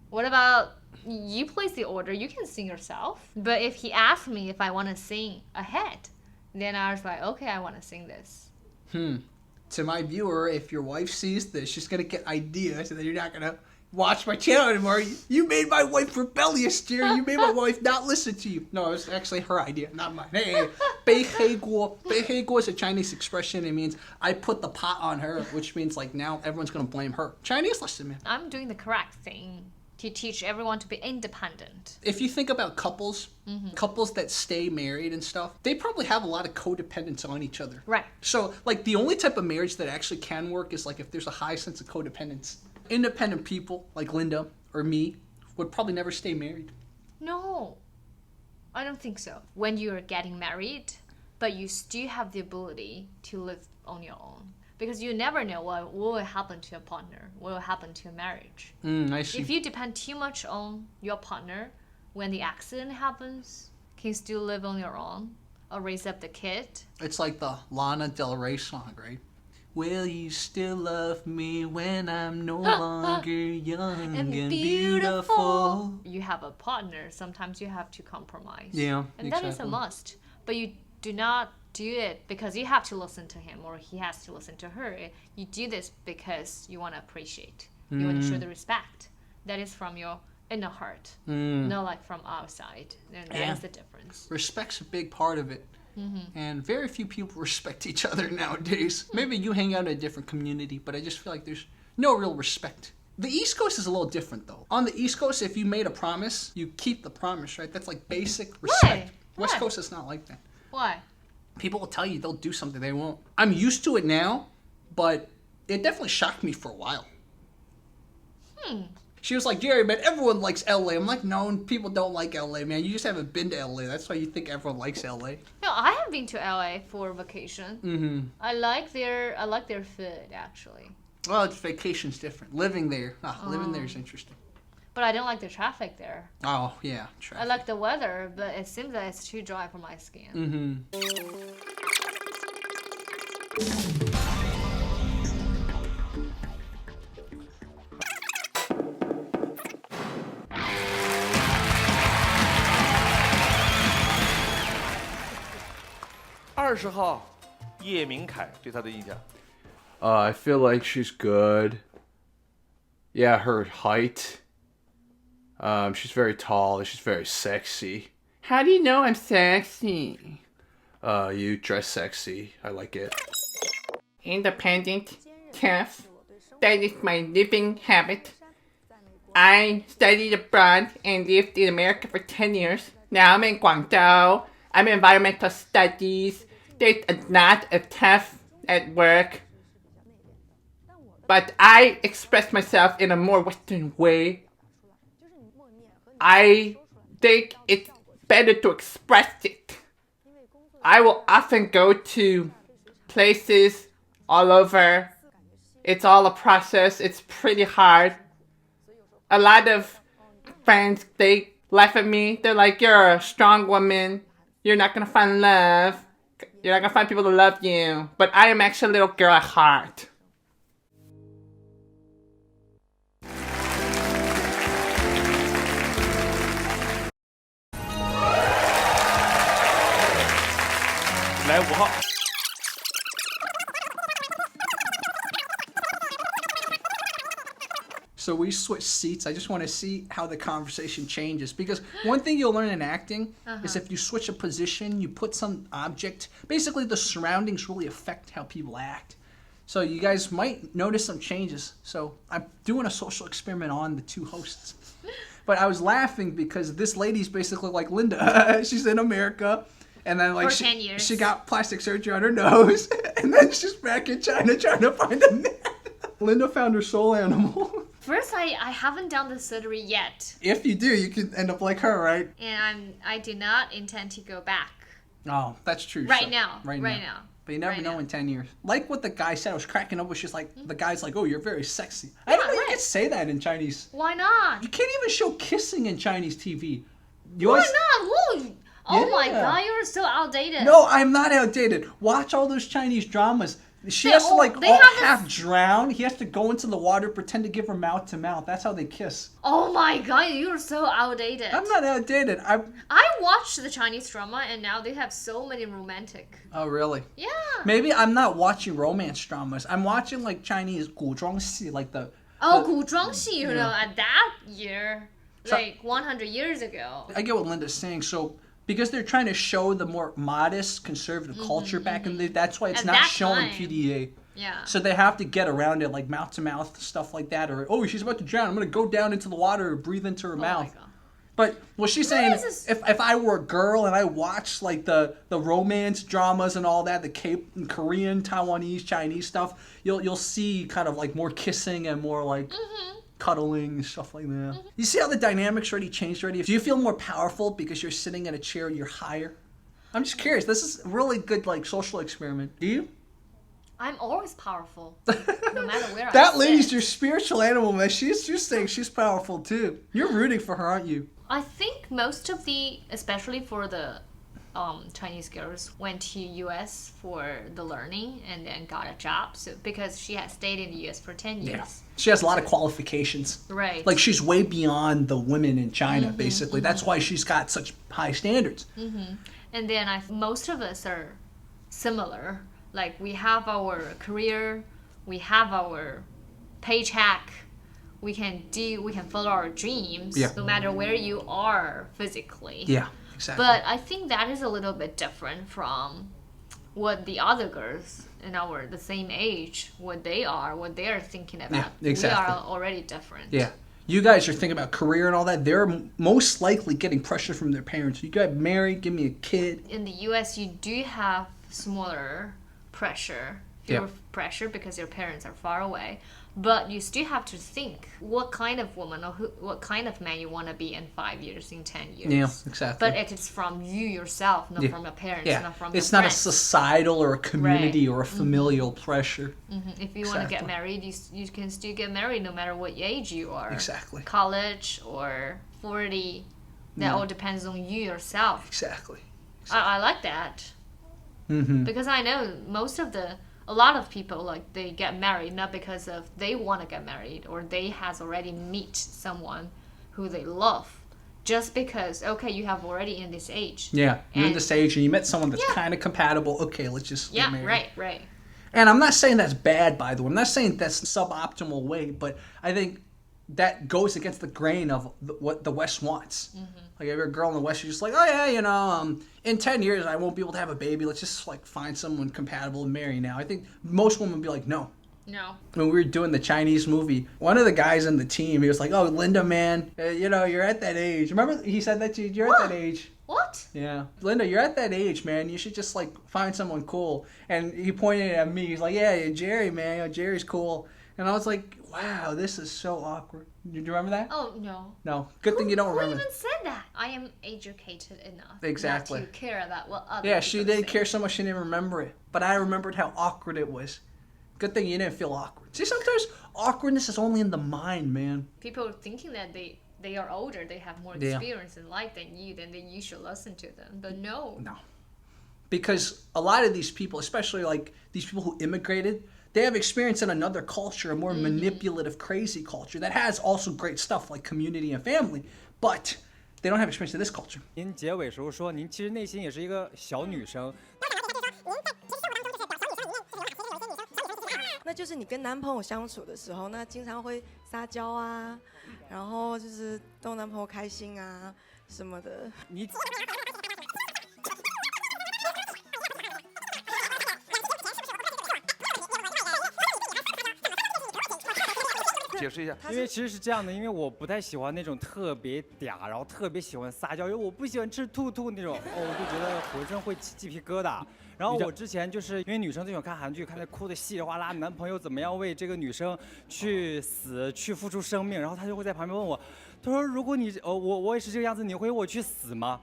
What about you place the order? You can sing yourself. But if he asked me if I want to sing ahead, then I was like, okay, I want to sing this. To my viewer, if your wife sees this, she's going to get ideas and then you're not going to watch my channel anymore. You made my wife rebellious, dear. You made my wife not listen to you. No, it was actually her idea, not mine. Hey, 背黑锅. 背黑锅 is a Chinese expression. It means I put the pot on her, which means like now everyone's going to blame her. Chinese lesson, man. I'm doing the correct thing to teach everyone to be independent. If you think about couples, couples that stay married and stuff, they probably have a lot of codependence on each other. Right. So like the only type of marriage that actually can work is like if there's a high sense of codependence. Independent people like Linda or me would probably never stay married. No, I don't think so. When you're getting married, but you still have the ability to live on your own. Because you never know what will happen to your partner, what will happen to your marriage. I see. If you depend too much on your partner, when the accident happens, can you still live on your own or raise up the kid? It's like the Lana Del Rey song, right? Will you still love me when I'm no longer young and beautiful? You have a partner, sometimes you have to compromise. Yeah, and that is a must. But you do not do it because you have to listen to him or he has to listen to her. You do this because you want to appreciate. You want to show the respect. That is from your inner heart, not like from outside. And that is the difference. Respect's a big part of it. And very few people respect each other nowadays. Maybe you hang out in a different community, but I just feel like there's no real respect. The East Coast is a little different, though. On the East Coast, if you made a promise, you keep the promise, right? That's like basic respect. West Coast is not like that. Why? People will tell you they'll do something, they won't. I'm used to it now, but it definitely shocked me for a while. She was like, Jerry, man, everyone likes LA. I'm like, no, people don't like LA, man. You just haven't been to LA. That's why you think everyone likes LA. No, I have been to LA for vacation. I like their food, actually. Well, it's vacation's different. Living there is interesting. But I don't like the traffic there. Oh, yeah, traffic. I like the weather, but it seems that it's too dry for my skin. 20号，叶明凯对他的印象。I feel like she's good. Yeah, her height. She's very tall. She's very sexy. How do you know I'm sexy? You dress sexy. I like it. Independent, tough. That is my living habit. I studied abroad and lived in America for 10 years. Now I'm in Guangzhou. I'm in environmental studies. There's a lot of tough at work. But I express myself in a more Western way. I think it's better to express it. I will often go to places all over. It's all a process. It's pretty hard. A lot of friends, they laugh at me. They're like, you're a strong woman. You're not gonna find love. You're not gonna find people to love you. But I am actually a little girl at heart. 来5号。So we switch seats. I just want to see how the conversation changes. Because one thing you'll learn in acting is if you switch a position, you put some object. Basically, the surroundings really affect how people act. So you guys might notice some changes. So I'm doing a social experiment on the two hosts. But I was laughing because this lady's basically like Linda. She's in America. And then like for 10 years. She got plastic surgery on her nose. And then she's back in China trying to find a man. Linda found her soul animal. First, I haven't done the surgery yet. If you do, you could end up like her, right? And I do not intend to go back. Oh, that's true. Right now. But you never know in 10 years. Like what the guy said, I was cracking up, was just like, the guy's like, oh, you're very sexy. I didn't know you could say that in Chinese. Why not? You can't even show kissing in Chinese TV. Why not? Whoa. Oh my god, you're so outdated. No, I'm not outdated. Watch all those Chinese dramas. She has to like half drown. He has to go into the water, pretend to give her mouth to mouth. That's how they kiss. Oh my god, you're so outdated. I'm not outdated. I watched the Chinese drama and now they have so many romantic. Oh really? Yeah. Maybe I'm not watching romance dramas. I'm watching like Chinese 古装戏, like the. 古装戏, you know, at that year, like 100 years ago. I get what Linda's saying. So. Because they're trying to show the more modest conservative culture back in the day. That's why it's not shown in PDA. Yeah. So they have to get around it, like mouth to mouth stuff like that, or oh, she's about to drown. I'm gonna go down into the water or breathe into her mouth. But what she's saying, if I were a girl and I watched like the romance dramas and all that, the Korean, Taiwanese, Chinese stuff, you'll see kind of like more kissing and more like. Cuddling and stuff like that. You see how the dynamics already changed already? Do you feel more powerful because you're sitting in a chair, you're higher? I'm just curious. This is a really good like social experiment. Do you? I'm always powerful, no matter where I sit. That lady's your spiritual animal, man. She's saying she's powerful too. You're rooting for her, aren't you? I think most of especially for the Chinese girls went to US for the learning and then got a job. So because she has stayed in the US for 10 years. Yeah. She has a lot of qualifications. Right. Like she's way beyond the women in China, basically. That's why she's got such high standards. And then most of us are similar. Like we have our career, we have our paycheck, we can follow our dreams no matter where you are physically. Yeah, exactly. But I think that is a little bit different from what the other girls in the same age, what they are thinking about. Yeah, exactly. We are already different. Yeah. You guys are thinking about career and all that. They're most likely getting pressure from their parents. You got married, give me a kid. In the US, you do have fewer pressure because your parents are far away. But you still have to think what kind of woman or what kind of man you want to be in 5 years, in 10 years. Yeah, exactly. But it is from you yourself, not from your parents, not from your It's not friends. a societal or a community or a familial pressure. If you want to get married, you can still get married no matter what age you are. Exactly. College or 40. That all depends on you yourself. Exactly. I like that. Because I know a lot of people, like, they get married not because of they want to get married or they has already meet someone who they love, just because you have already in this age. Yeah, you're in this age and you met someone that's kind of compatible. Okay, let's just get married. Right. And I'm not saying that's bad, by the way. I'm not saying that's the suboptimal way, but I think that goes against the grain of what the West wants. Like, if you're a girl in the West, you're just like, oh yeah, in 10 years I won't be able to have a baby. Let's just like find someone compatible and marry now. I think most women would be like, no. When we were doing the Chinese movie, one of the guys on the team, he was like, oh, Linda, man, you're at that age. Remember he said that to you? You're at that age. What? Yeah. Linda, you're at that age, man. You should just like find someone cool. And he pointed at me. He's like, yeah, Jerry, man. Jerry's cool. And I was like, wow, this is so awkward. Do you remember that? Oh, no. No. Good thing you don't remember. Who even said that? I am educated enough Exactly. not to care about what other Yeah, people she didn't say. care so much she didn't remember it. But I remembered how awkward it was. Good thing you didn't feel awkward. See, sometimes awkwardness is only in the mind, man. People thinking that they are older, they have more experience in life than you, then you should listen to them. But no. Because a lot of these people, especially like these people who immigrated, they have experience in another culture, a more manipulative, crazy culture that has also great stuff like community and family, but they don't have experience in this culture. 您结尾时候说，您其实内心也是一个小女生。那就是你跟男朋友相处的时候，那经常会撒娇啊，然后就是逗男朋友开心啊什么的。你。解释一下，因为其实是这样的，因为我不太喜欢那种特别嗲，然后特别喜欢撒娇，因为我不喜欢吃兔兔那种，我就觉得浑身会起鸡皮疙瘩。然后我之前就是因为女生最喜欢看韩剧，看那哭的稀里哗啦，男朋友怎么样为这个女生去死去付出生命，然后他就会在旁边问我，他说如果你我也是这个样子，你会为我去死吗？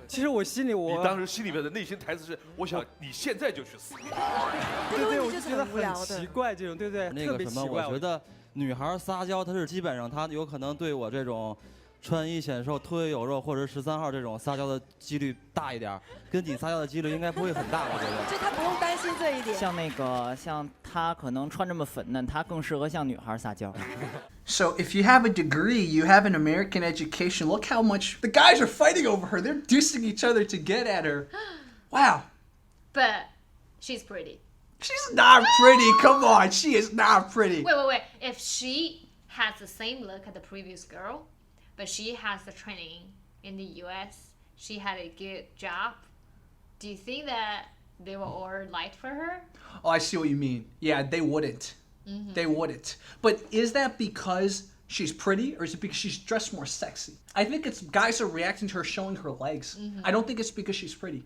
其实我心里你当时心里面的内心台词是，我想你现在就去死。对，我就觉得很奇怪，这种对不对？那个什么，我觉得女孩撒娇，她是基本上她有可能对我这种穿衣显瘦、凸有肉或者13号这种撒娇的几率大一点，跟你撒娇的几率应该不会很大，我觉得。所以他不用担心这一点。像她可能穿这么粉嫩，她更适合向女孩撒娇。So if you have a degree, you have an American education, look how much the guys are fighting over her. They're dissing each other to get at her. Wow. But she's pretty. She's not pretty. Come on. She is not pretty. Wait. If she has the same look as the previous girl, but she has the training in the US, she had a good job, do you think that they were all light for her? Oh, I see what you mean. Yeah, they wouldn't. They wouldn't. But is that because she's pretty or is it because she's dressed more sexy? I think it's guys are reacting to her showing her legs. I don't think it's because she's pretty.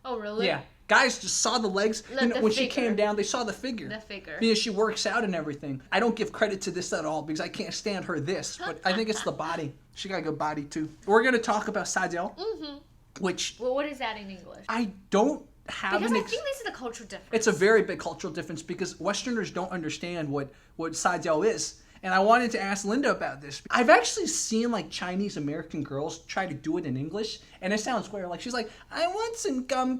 Oh, really? Yeah. Guys just saw the legs. When she came down, they saw the figure. The figure. Because she works out and everything. I don't give credit to this at all because I can't stand her this. But I think it's the body. She got a good body too. We're going to talk about Sa Jiao. Which... Well, what is that in English? I don't have because I think this is a cultural difference. It's a very big cultural difference because Westerners don't understand what Sa Jiao is. And I wanted to ask Linda about this. I've actually seen like Chinese American girls try to do it in English, and it sounds weird. Like she's like, I want some gum.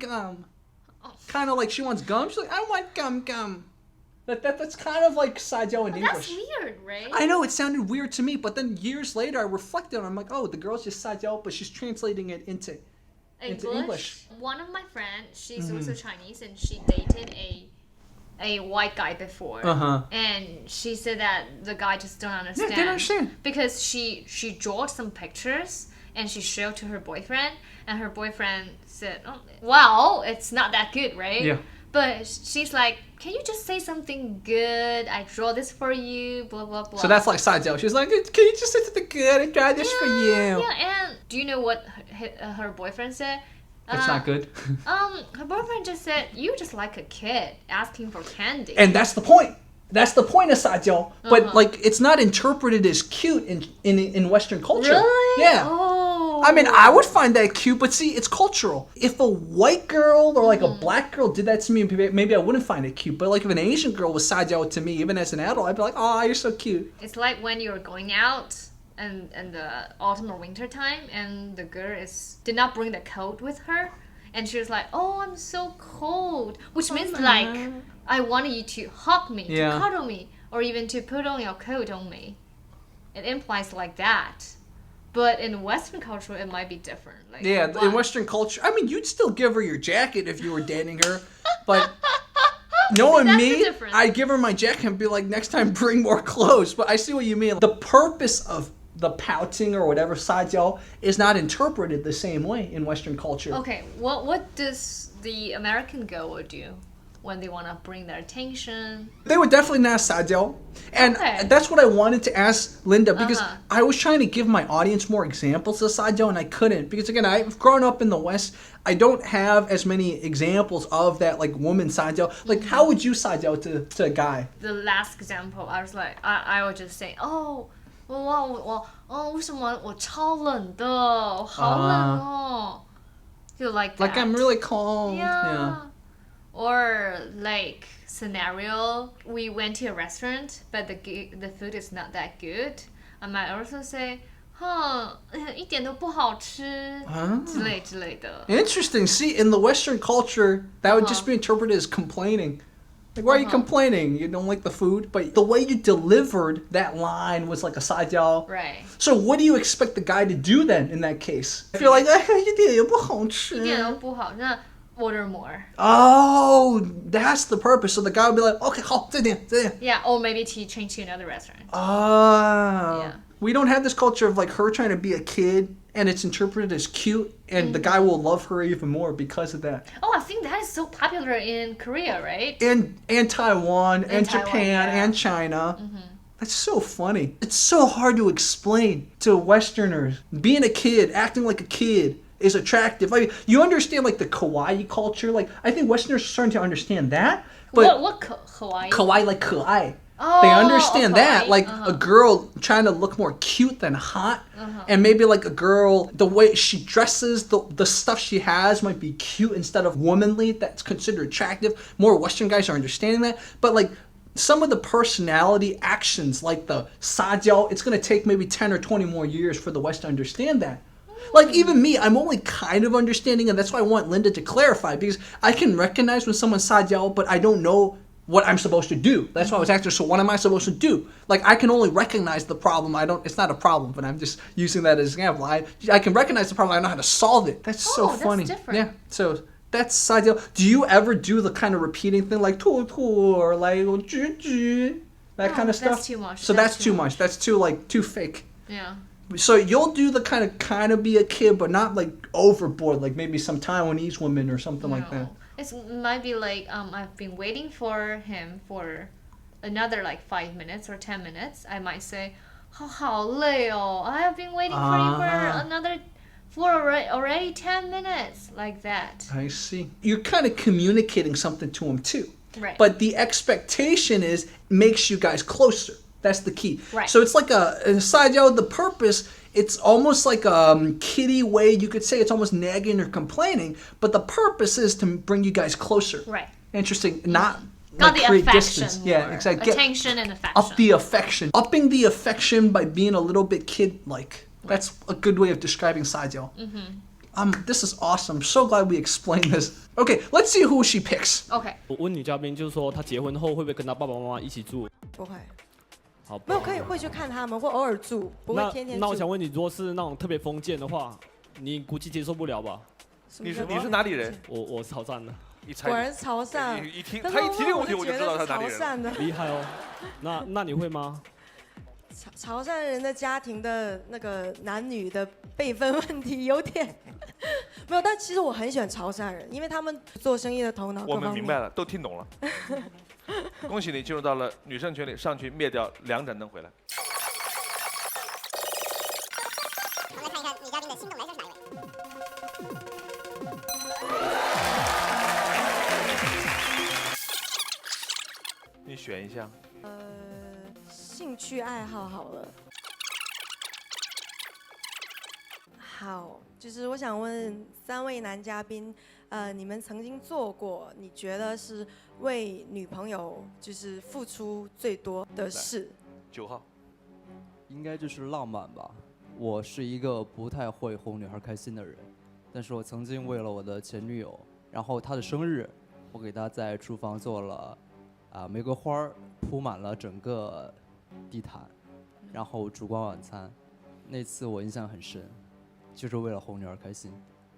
Kind of like she wants gum. She's like, I want gum. That's kind of like Sa Jiao in English. That's weird, right? I know, it sounded weird to me, but then years later I reflected on it. I'm like, oh, the girl's just Sa Jiao, but she's translating it into into English. One of my friends, she's Mhm. also Chinese, and she dated a white guy before. And she said that the guy just don't understand. Yeah, they don't understand. Because she drew some pictures and she showed to her boyfriend, and her boyfriend said, "Oh, well, it's not that good, right?" Yeah. But she's like, "Can you just say something good? I draw this for you, blah blah blah." So that's like Sa Jiao. She's like, can you just say something good and try this for you? Yeah, and do you know what her boyfriend said? It's not good. Her boyfriend just said, "You just like a kid asking for candy." And that's the point. That's the point of Sa Jiao. But like, it's not interpreted as cute in Western culture. Really? Yeah. Oh. I mean, I would find that cute, but see, it's cultural. If a white girl or like a black girl did that to me, maybe I wouldn't find it cute. But like if an Asian girl was Sa Jiao to me, even as an adult, I'd be like, "Oh, you're so cute." It's like when you're going out in the autumn or winter time, and the girl did not bring the coat with her, and she was like, "Oh, I'm so cold," which means like, I wanted you to hug me, to cuddle me, or even to put on your coat on me. It implies like that. But in Western culture, it might be different. Like, Yeah, in Western culture, I mean, you'd still give her your jacket if you were dating her, but knowing me, I'd give her my jacket and be like, next time bring more clothes. But I see what you mean. The purpose of the pouting or whatever Sa Jiao is not interpreted the same way in Western culture. Okay, what does the American girl do when they want to bring their attention? They were definitely not Sa Jiao. And that's what I wanted to ask Linda, because I was trying to give my audience more examples of Sa Jiao, and I couldn't. Because again, I've grown up in the West. I don't have as many examples of that, like, woman Sa Jiao. Like, how would you Sa Jiao to a guy? The last example, I was like, I would just say, "Oh, 为什么我超冷的，好冷哦." You like that. Like, I'm really cold. Yeah. Or like scenario, we went to a restaurant, but the food is not that good. I might also say, 一点都不好吃之类的。 Interesting. See, in the Western culture, that would just be interpreted as complaining. Like, why are you complaining? You don't like the food? But the way you delivered that line was like a Sa Jiao. Right. So what do you expect the guy to do then in that case? If you're like, 一点也不好吃。一点都不好，那 order more. Oh, that's the purpose. So the guy would be like, okay, 好，这点。Yeah, or maybe to change to another restaurant. Yeah. We don't have this culture of like her trying to be a kid and it's interpreted as cute, and the guy will love her even more because of that. Oh, I think that is so popular in Korea, right? And Taiwan, and Japan, and China. That's so funny. It's so hard to explain to Westerners. Being a kid, acting like a kid, is attractive. Like, you understand like the kawaii culture. Like, I think Westerners are starting to understand that. But what kawaii? Kawaii, like 可爱. Oh, they understand that, kawaii. like a girl trying to look more cute than hot, and maybe like a girl, the way she dresses, the stuff she has might be cute instead of womanly. That's considered attractive. More Western guys are understanding that, but like some of the personality actions, like the Sa Jiao, it's gonna take maybe 10 or 20 more years for the West to understand that. Like, even me, I'm only kind of understanding, and that's why I want Linda to clarify, because I can recognize when someone's Sa Jiao, but I don't know what I'm supposed to do. That's why I was asking her, so what am I supposed to do? Like, I can only recognize the problem. It's not a problem, but I'm just using that as an example. I can recognize the problem. I know how to solve it. That's so funny. That's different. Yeah, so that's Sa Jiao. Do you ever do the kind of repeating thing like 兔兔 or like 吱吱, that kind of stuff? That's too much. So that's too much. That's too fake. Yeah. So you'll do the kind of be a kid, but not like overboard, like maybe some Taiwanese women or something like that. It might be like, I've been waiting for him for another like 5 minutes or 10 minutes. I might say, 好累哦, I have been waiting for you for already 10 minutes, like that. I see. You're kind of communicating something to him too. Right. But the expectation makes you guys closer. That's the key. Right. So it's like a Sa Jiao, the purpose, it's almost like a kiddie way. You could say it's almost nagging or complaining, but the purpose is to bring you guys closer. Right. Interesting. Not Got like the create affection distance. more. Yeah, exactly. Attention and affection. Up the affection. Upping the affection by being a little bit kid-like. That's a good way of describing Sa Jiao. This is awesome. I'm so glad we explained this. Okay, let's see who she picks. Okay. 我问女嘉宾，就是说她结婚后会不会跟她爸爸妈妈一起住？不会。好，没有会去看他们，会偶尔住，不会天天住。那我想问你，如果是那种特别封建的话，你估计接受不了吧？你是哪里人？我潮汕的。果然是潮汕。他一提这个问题我就知道他哪里人了。厉害哦。那你会吗？潮汕人的家庭的那个男女的辈分问题有点没有，但其实我很喜欢潮汕人，因为他们做生意的头脑。我们明白了，都听懂了。恭喜你进入到了女生群里，上去灭掉2盏灯回来。我们来看一看女嘉宾的心动男生是哪一位？你选一下。兴趣爱好好了。好，就是我想问3位男嘉宾，你们曾经做过你觉得是为女朋友就是付出最多的事？9号。应该就是浪漫吧。我是一个不太会哄女孩开心的人，但是我曾经为了我的前女友，然后她的生日，我给她在厨房做了玫瑰花，铺满了整个地毯，然后烛光晚餐。那次我印象很深，就是为了哄女儿开心。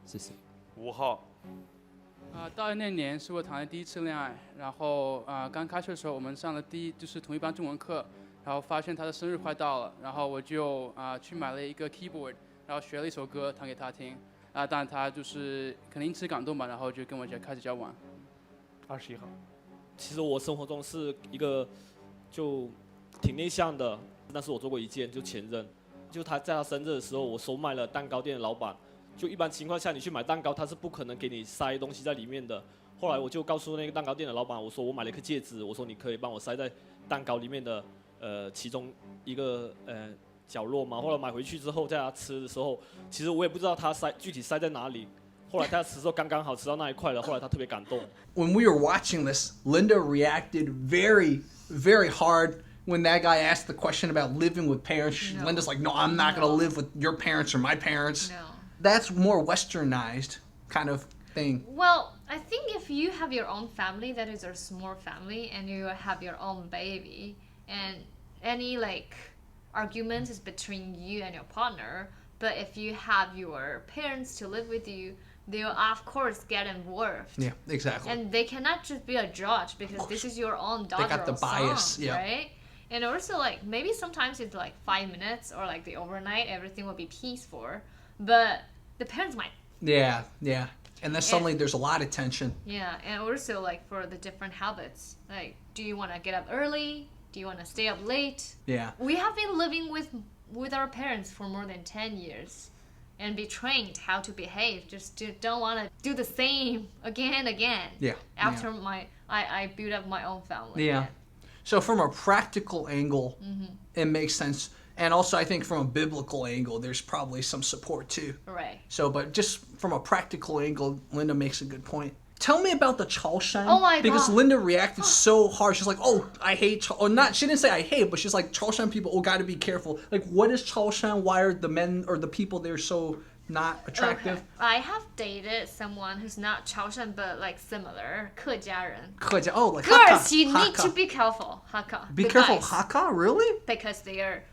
谢谢。5号。大一那年是我谈的第1次恋爱，然后刚开始的时候我们上了就是同一班中文课，然后发现他的生日快到了，然后我就去买了一个 keyboard， 然后学了一首歌弹给他听，但他就是可能因此感动吧，然后就跟我开始交往。21号。其实我生活中是一个就挺内向的，但是我做过一件，就前任，就他在他生日的时候，我收买了蛋糕店的老板。就一般情况下，你去买蛋糕，他是不可能给你塞东西在里面的。后来我就告诉那个蛋糕店的老板，我说我买了一颗戒指，我说你可以帮我塞在蛋糕里面的其中一个角落嘛。后来买回去之后，在他吃的时候，其实我也不知道他具体塞在哪里。后来他吃的时候刚刚好吃到那一块了，后来他特别感动。When we were watching this, Linda reacted very, very hard when that guy asked the question about living with parents. No. Linda's like, no, I'm not going to live with your parents or my parents. No. That's more westernized kind of thing. Well, I think if you have your own family, that is a small family, and you have your own baby, and any argument is between you and your partner, but if you have your parents to live with you, they'll of course get involved. Yeah, exactly. And they cannot just be a judge because this is your own daughter. They got the bias, son, yeah. Right? And also maybe sometimes it's 5 minutes or the overnight, everything will be peaceful, but the parents might. Yeah. And then suddenly there's a lot of tension. Yeah, and also for the different habits, do you want to get up early? Do you want to stay up late? Yeah. We have been living with our parents for more than 10 years and be trained how to behave. Just don't want to do the same again and again. Yeah. After I build up my own family. Yeah. So from a practical angle, it makes sense. And also I think from a biblical angle, there's probably some support too. Right. So, but just from a practical angle, Linda makes a good point. Tell me about the Chaoshan. Oh my God. Because Linda reacted so hard. She's like, oh, I hate or not. She didn't say I hate, but she's like, Chaoshan people, got to be careful. What is Chaoshan? Why are the men or the people there so not attractive? Okay. I have dated someone who's not Chaoshan, but similar. 客家人. Oh, like Girls, Hakka. you need Hakka. to be careful. Hakka. Be the careful, guys. Hakka? Really? Because they are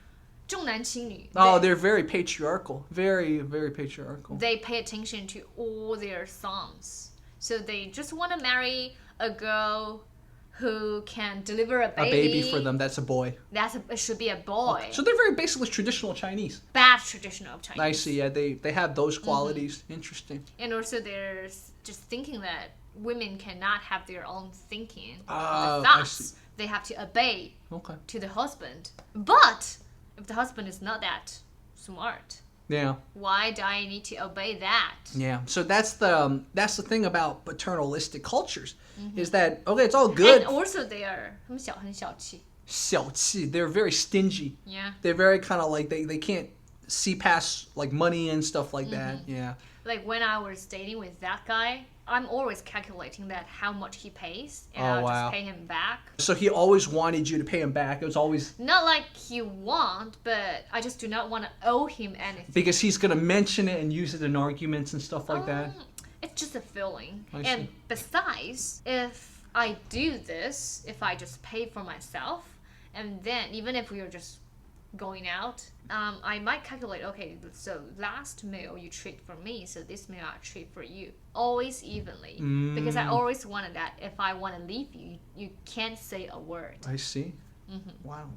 重男轻女. Oh, they're very patriarchal. Very, very patriarchal. They pay attention to all their sons. So they just want to marry a girl who can deliver a baby. A baby for them, that's a boy. It should be a boy. Okay. So they're very basically traditional Chinese. Bad traditional Chinese. I see, yeah, they have those qualities. Interesting. And also they're just thinking that women cannot have their own thinking. Thoughts. They have to obey to the husband. But if the husband is not that smart, yeah, why do I need to obey that? Yeah, so that's the thing about paternalistic cultures, is that it's all good. And also they are 很小气. 小气, they're very stingy. Yeah. They're very kind of they can't see past money and stuff like that. Yeah. When I was dating with that guy, I'm always calculating that how much he pays, and I'll just pay him back. So he always wanted you to pay him back. It was always not like he want, but I just do not want to owe him anything. Because he's gonna mention it and use it in arguments and stuff like that. It's just a feeling. I and see. Besides, if I do this, if I just pay for myself, and then even if we are just going out, I might calculate, okay, so last meal you treat for me, so this meal I treat for you. Always evenly. Because I always wanted that if I want to leave you, you can't say a word. I see. Wow,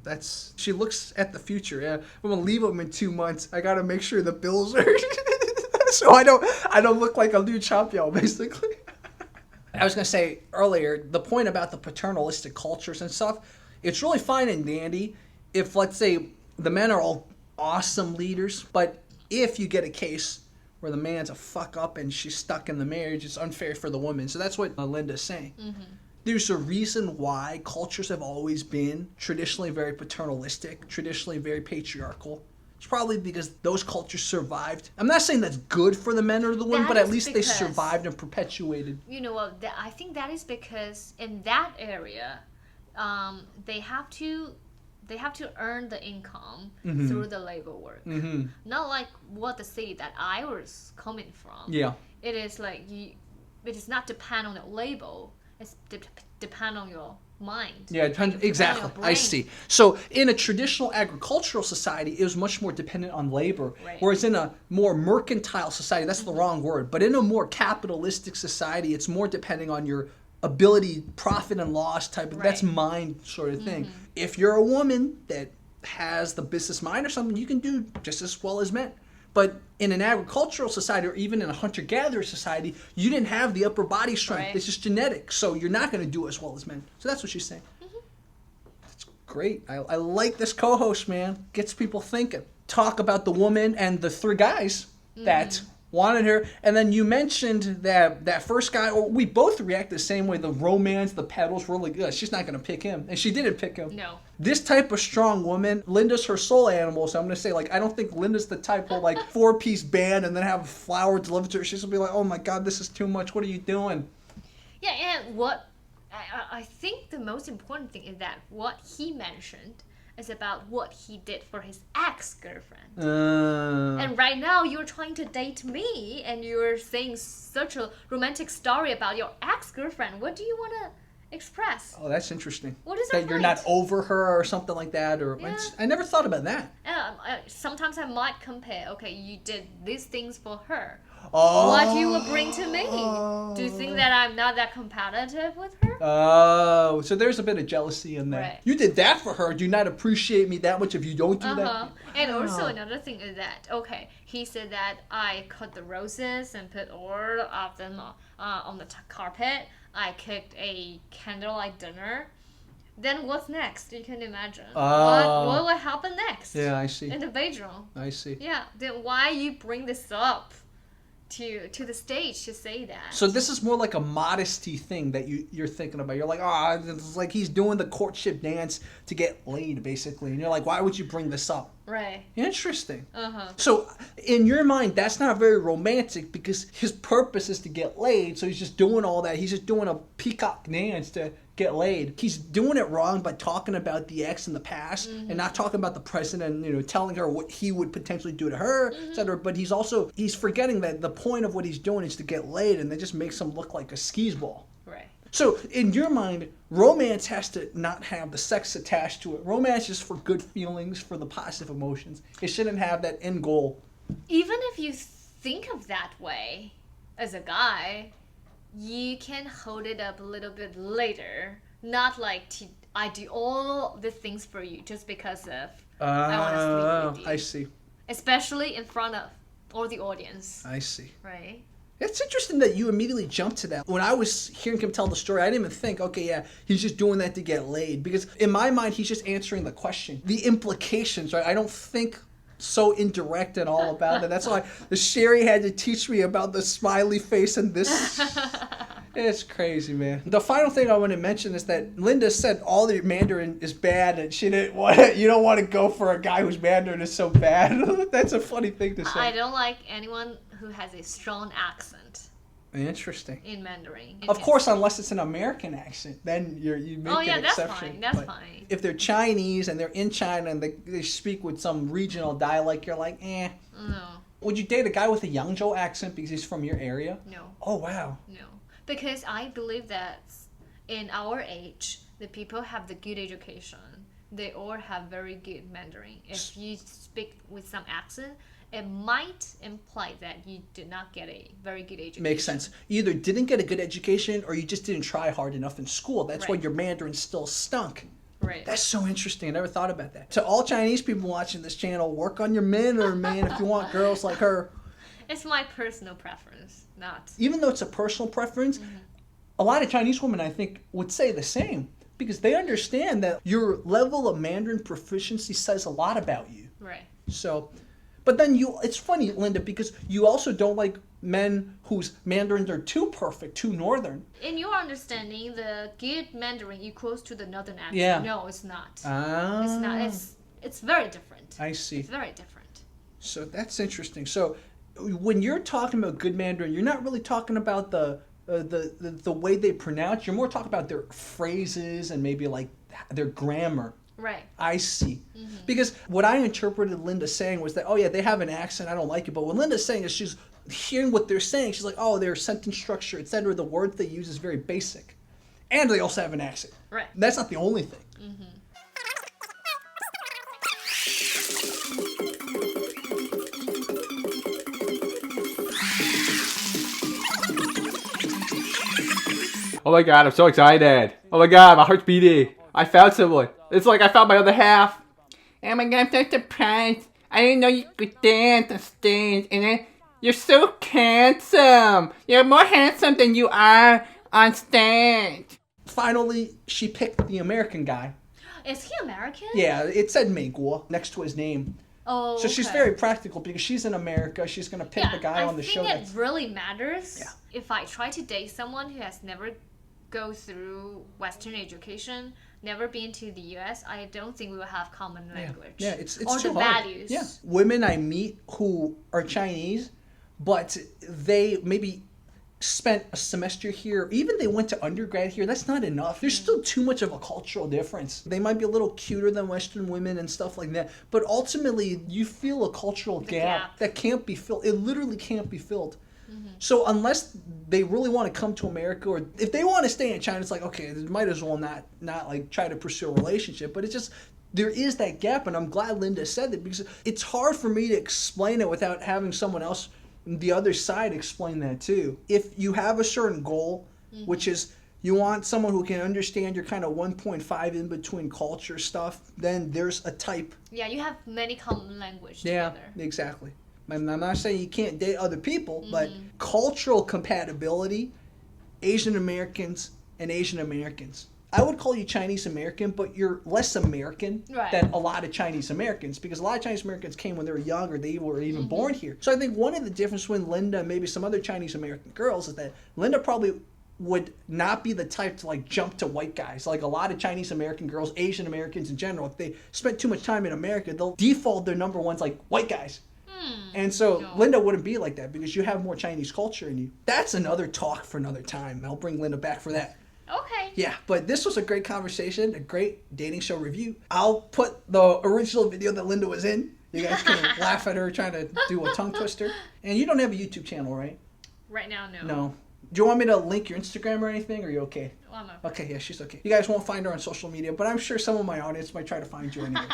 she looks at the future. Yeah, I'm gonna leave him in 2 months. I gotta make sure the bills are so I don't look like a Liu Chapiao, basically. I was gonna say earlier, the point about the paternalistic cultures and stuff, it's really fine and dandy if, let's say, the men are all awesome leaders, but if you get a case where the man's a fuck up and she's stuck in the marriage, it's unfair for the woman. So that's what Linda's saying. There's a reason why cultures have always been traditionally very paternalistic, traditionally very patriarchal. It's probably because those cultures survived. I'm not saying that's good for the men or the women, but at least they survived and perpetuated. You know what? I think that is because in that area, they have to earn the income through the labor work. Not like what the city that I was coming from. Yeah. It is like it is not depend on your label. It's depend on your mind. Yeah, exactly. I see. So in a traditional agricultural society, it was much more dependent on labor. Right. Whereas in a more mercantile society, that's the wrong word, but in a more capitalistic society, it's more depending on your ability, profit and loss type of, that's mind sort of thing. If you're a woman that has the business mind or something, you can do just as well as men. But in an agricultural society, or even in a hunter-gatherer society, you didn't have the upper body strength. It's just genetic. So you're not going to do as well as men. So that's what she's saying. That's great. I like this co-host, man. Gets people thinking. Talk about the woman and the 3 guys that wanted her. And then you mentioned that first guy, or we both reacted the same way. The romance, the petals, really good. She's not going to pick him. And she didn't pick him. No. This type of strong woman, Linda's her soul animal. So I'm going to say, like, I don't think Linda's the type of, like, 4-piece band and then have a flower delivered to her. She's going to be like, oh my God, this is too much. What are you doing? Yeah, and what I think the most important thing is that what he mentioned is about what he did for his ex-girlfriend. And right now you're trying to date me and you're saying such a romantic story about your ex-girlfriend. What do you want to express? Oh, that's interesting. What is that you're not over her or something like that? Or I never thought about that. Sometimes I might compare, okay, you did these things for her. Oh. What you will bring to me? Do you think that I'm not that competitive with her? Oh, so there's a bit of jealousy in there. Right. You did that for her. Do you not appreciate me that much if you don't do that? And also another thing is that, okay, he said that I cut the roses and put all of them on the carpet. I cooked a candlelight dinner. Then what's next? You can imagine. What will happen next? Yeah, I see. In the bedroom. I see. Yeah, then why you bring this up to the stage to say that? So this is more like a modesty thing that you're thinking about. You're like, it's like he's doing the courtship dance to get laid, basically. And you're like, why would you bring this up? Right. Interesting. So in your mind, that's not very romantic because his purpose is to get laid. So he's just doing all that. He's just doing a peacock dance to get laid. He's doing it wrong by talking about the ex in the past and not talking about the present and telling her what he would potentially do to her, etc. But he's forgetting that the point of what he's doing is to get laid, and that just makes him look like a skis ball. Right. So in your mind, romance has to not have the sex attached to it. Romance is for good feelings, for the positive emotions. It shouldn't have that end goal. Even if you think of that way as a guy, you can hold it up a little bit later. Not like I do all the things for you just because of I want to sleep with you. I see. Especially in front of all the audience. I see. Right? It's interesting that you immediately jumped to that. When I was hearing him tell the story, I didn't even think, okay, yeah, he's just doing that to get laid. Because in my mind, he's just answering the question. The implications, right? I don't think so indirect and all about it. That's why the Sherry had to teach me about the smiley face and this. It's crazy, man. The final thing I want to mention is that Linda said all the Mandarin is bad and she didn't want it. You don't want to go for a guy whose Mandarin is so bad. That's a funny thing to say. I don't like anyone who has a strong accent. Interesting. In Mandarin. Of course, unless it's an American accent, then you make an exception. That's fine. That's fine. If they're Chinese and they're in China and they speak with some regional dialect, you're like, eh. No. Would you date a guy with a Yangzhou accent because he's from your area? No. Oh, wow. No. Because I believe that in our age, the people have the good education. they all have very good Mandarin. If you speak with some accent, it might imply that you did not get a very good education. Makes sense. You either didn't get a good education or you just didn't try hard enough in school. That's why Right. your Mandarin still stunk. Right. That's so interesting. I never thought about that. To all Chinese people watching this channel, work on your Mandarin, man, if you want girls like her. It's my personal preference, not. Even though it's a personal preference, a lot of Chinese women, I think, would say the same. Because they understand that your level of Mandarin proficiency says a lot about you. Right. So, but then it's funny, Linda, because you also don't like men whose Mandarins are too perfect, too northern. In your understanding, the good Mandarin equals to the northern accent. Yeah. No, it's not. Ah. It's not. It's very different. I see. It's very different. So that's interesting. So when you're talking about good Mandarin, you're not really talking about the way they pronounce. You're more talking about their phrases and maybe like their grammar. Right. I see. Because what I interpreted Linda saying was that, oh yeah, they have an accent, I don't like it. But what Linda's saying is she's hearing what they're saying. She's like, oh, their sentence structure, etc. The words they use is very basic. And they also have an accent. Right. That's not the only thing. Oh my god, I'm so excited. Oh my god, my heart's beating. I found someone. It's like I found my other half. Oh my god, I'm so surprised. I didn't know you could dance on stage. And then you're so handsome. You're more handsome than you are on stage. Finally, she picked the American guy. Is he American? Yeah, it said 美国 next to his name. Oh, So she's okay. very practical because she's in America. She's going to pick the guy on the show. I think That's it really matters. Yeah. If I try to date someone who has never go through Western education, never been to the U.S., I don't think we will have common language. Yeah, it's or too the hard. values. Yeah, women I meet who are Chinese, but they maybe spent a semester here, even they went to undergrad here, that's not enough. There's still too much of a cultural difference. They might be a little cuter than Western women and stuff like that, but ultimately you feel a cultural gap that can't be filled. It literally can't be filled. So unless they really want to come to America, or if they want to stay in China, it's like, okay, they might as well not like try to pursue a relationship. But it's just, there is that gap, and I'm glad Linda said that, because it's hard for me to explain it without having someone else, the other side, explain that too. If you have a certain goal, which is you want someone who can understand your kind of 1.5 in between culture stuff, then there's a type. Yeah, you have many common language Yeah, together. exactly. And I'm not saying you can't date other people, but cultural compatibility, Asian Americans and Asian Americans. I would call you Chinese American, but you're less American than a lot of Chinese Americans, because a lot of Chinese Americans came when they were younger, they were even born here. So I think one of the differences between Linda and maybe some other Chinese American girls is that Linda probably would not be the type to like jump to white guys. Like a lot of Chinese American girls, Asian Americans in general, if they spent too much time in America, they'll default their number ones like white guys. And so Linda wouldn't be like that because you have more Chinese culture in you. That's another talk for another time. I'll bring Linda back for that. Okay. Yeah, but this was a great conversation, a great dating show review. I'll put the original video that Linda was in. You guys can laugh at her trying to do a tongue twister. And you don't have a YouTube channel, right? Right now, no. No. Do you want me to link your Instagram or anything, or are you okay? Oh, I'm okay. Okay, yeah, she's okay. You guys won't find her on social media, but I'm sure some of my audience might try to find you anyways.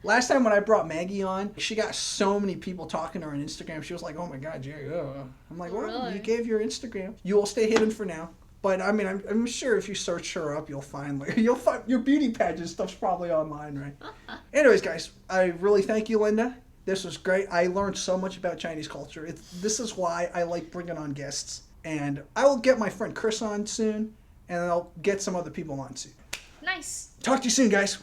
Last time when I brought Maggie on, she got so many people talking to her on Instagram. She was like, oh my God, Jerry. I'm like, well, Really? you gave your Instagram. You will stay hidden for now. But I mean, I'm sure if you search her up, you'll find your beauty pageant stuff's probably online, right? Anyways, guys, I really thank you, Linda. This was great. I learned so much about Chinese culture. This is why I like bringing on guests. And I will get my friend Chris on soon, and I'll get some other people on soon. Nice. Talk to you soon, guys.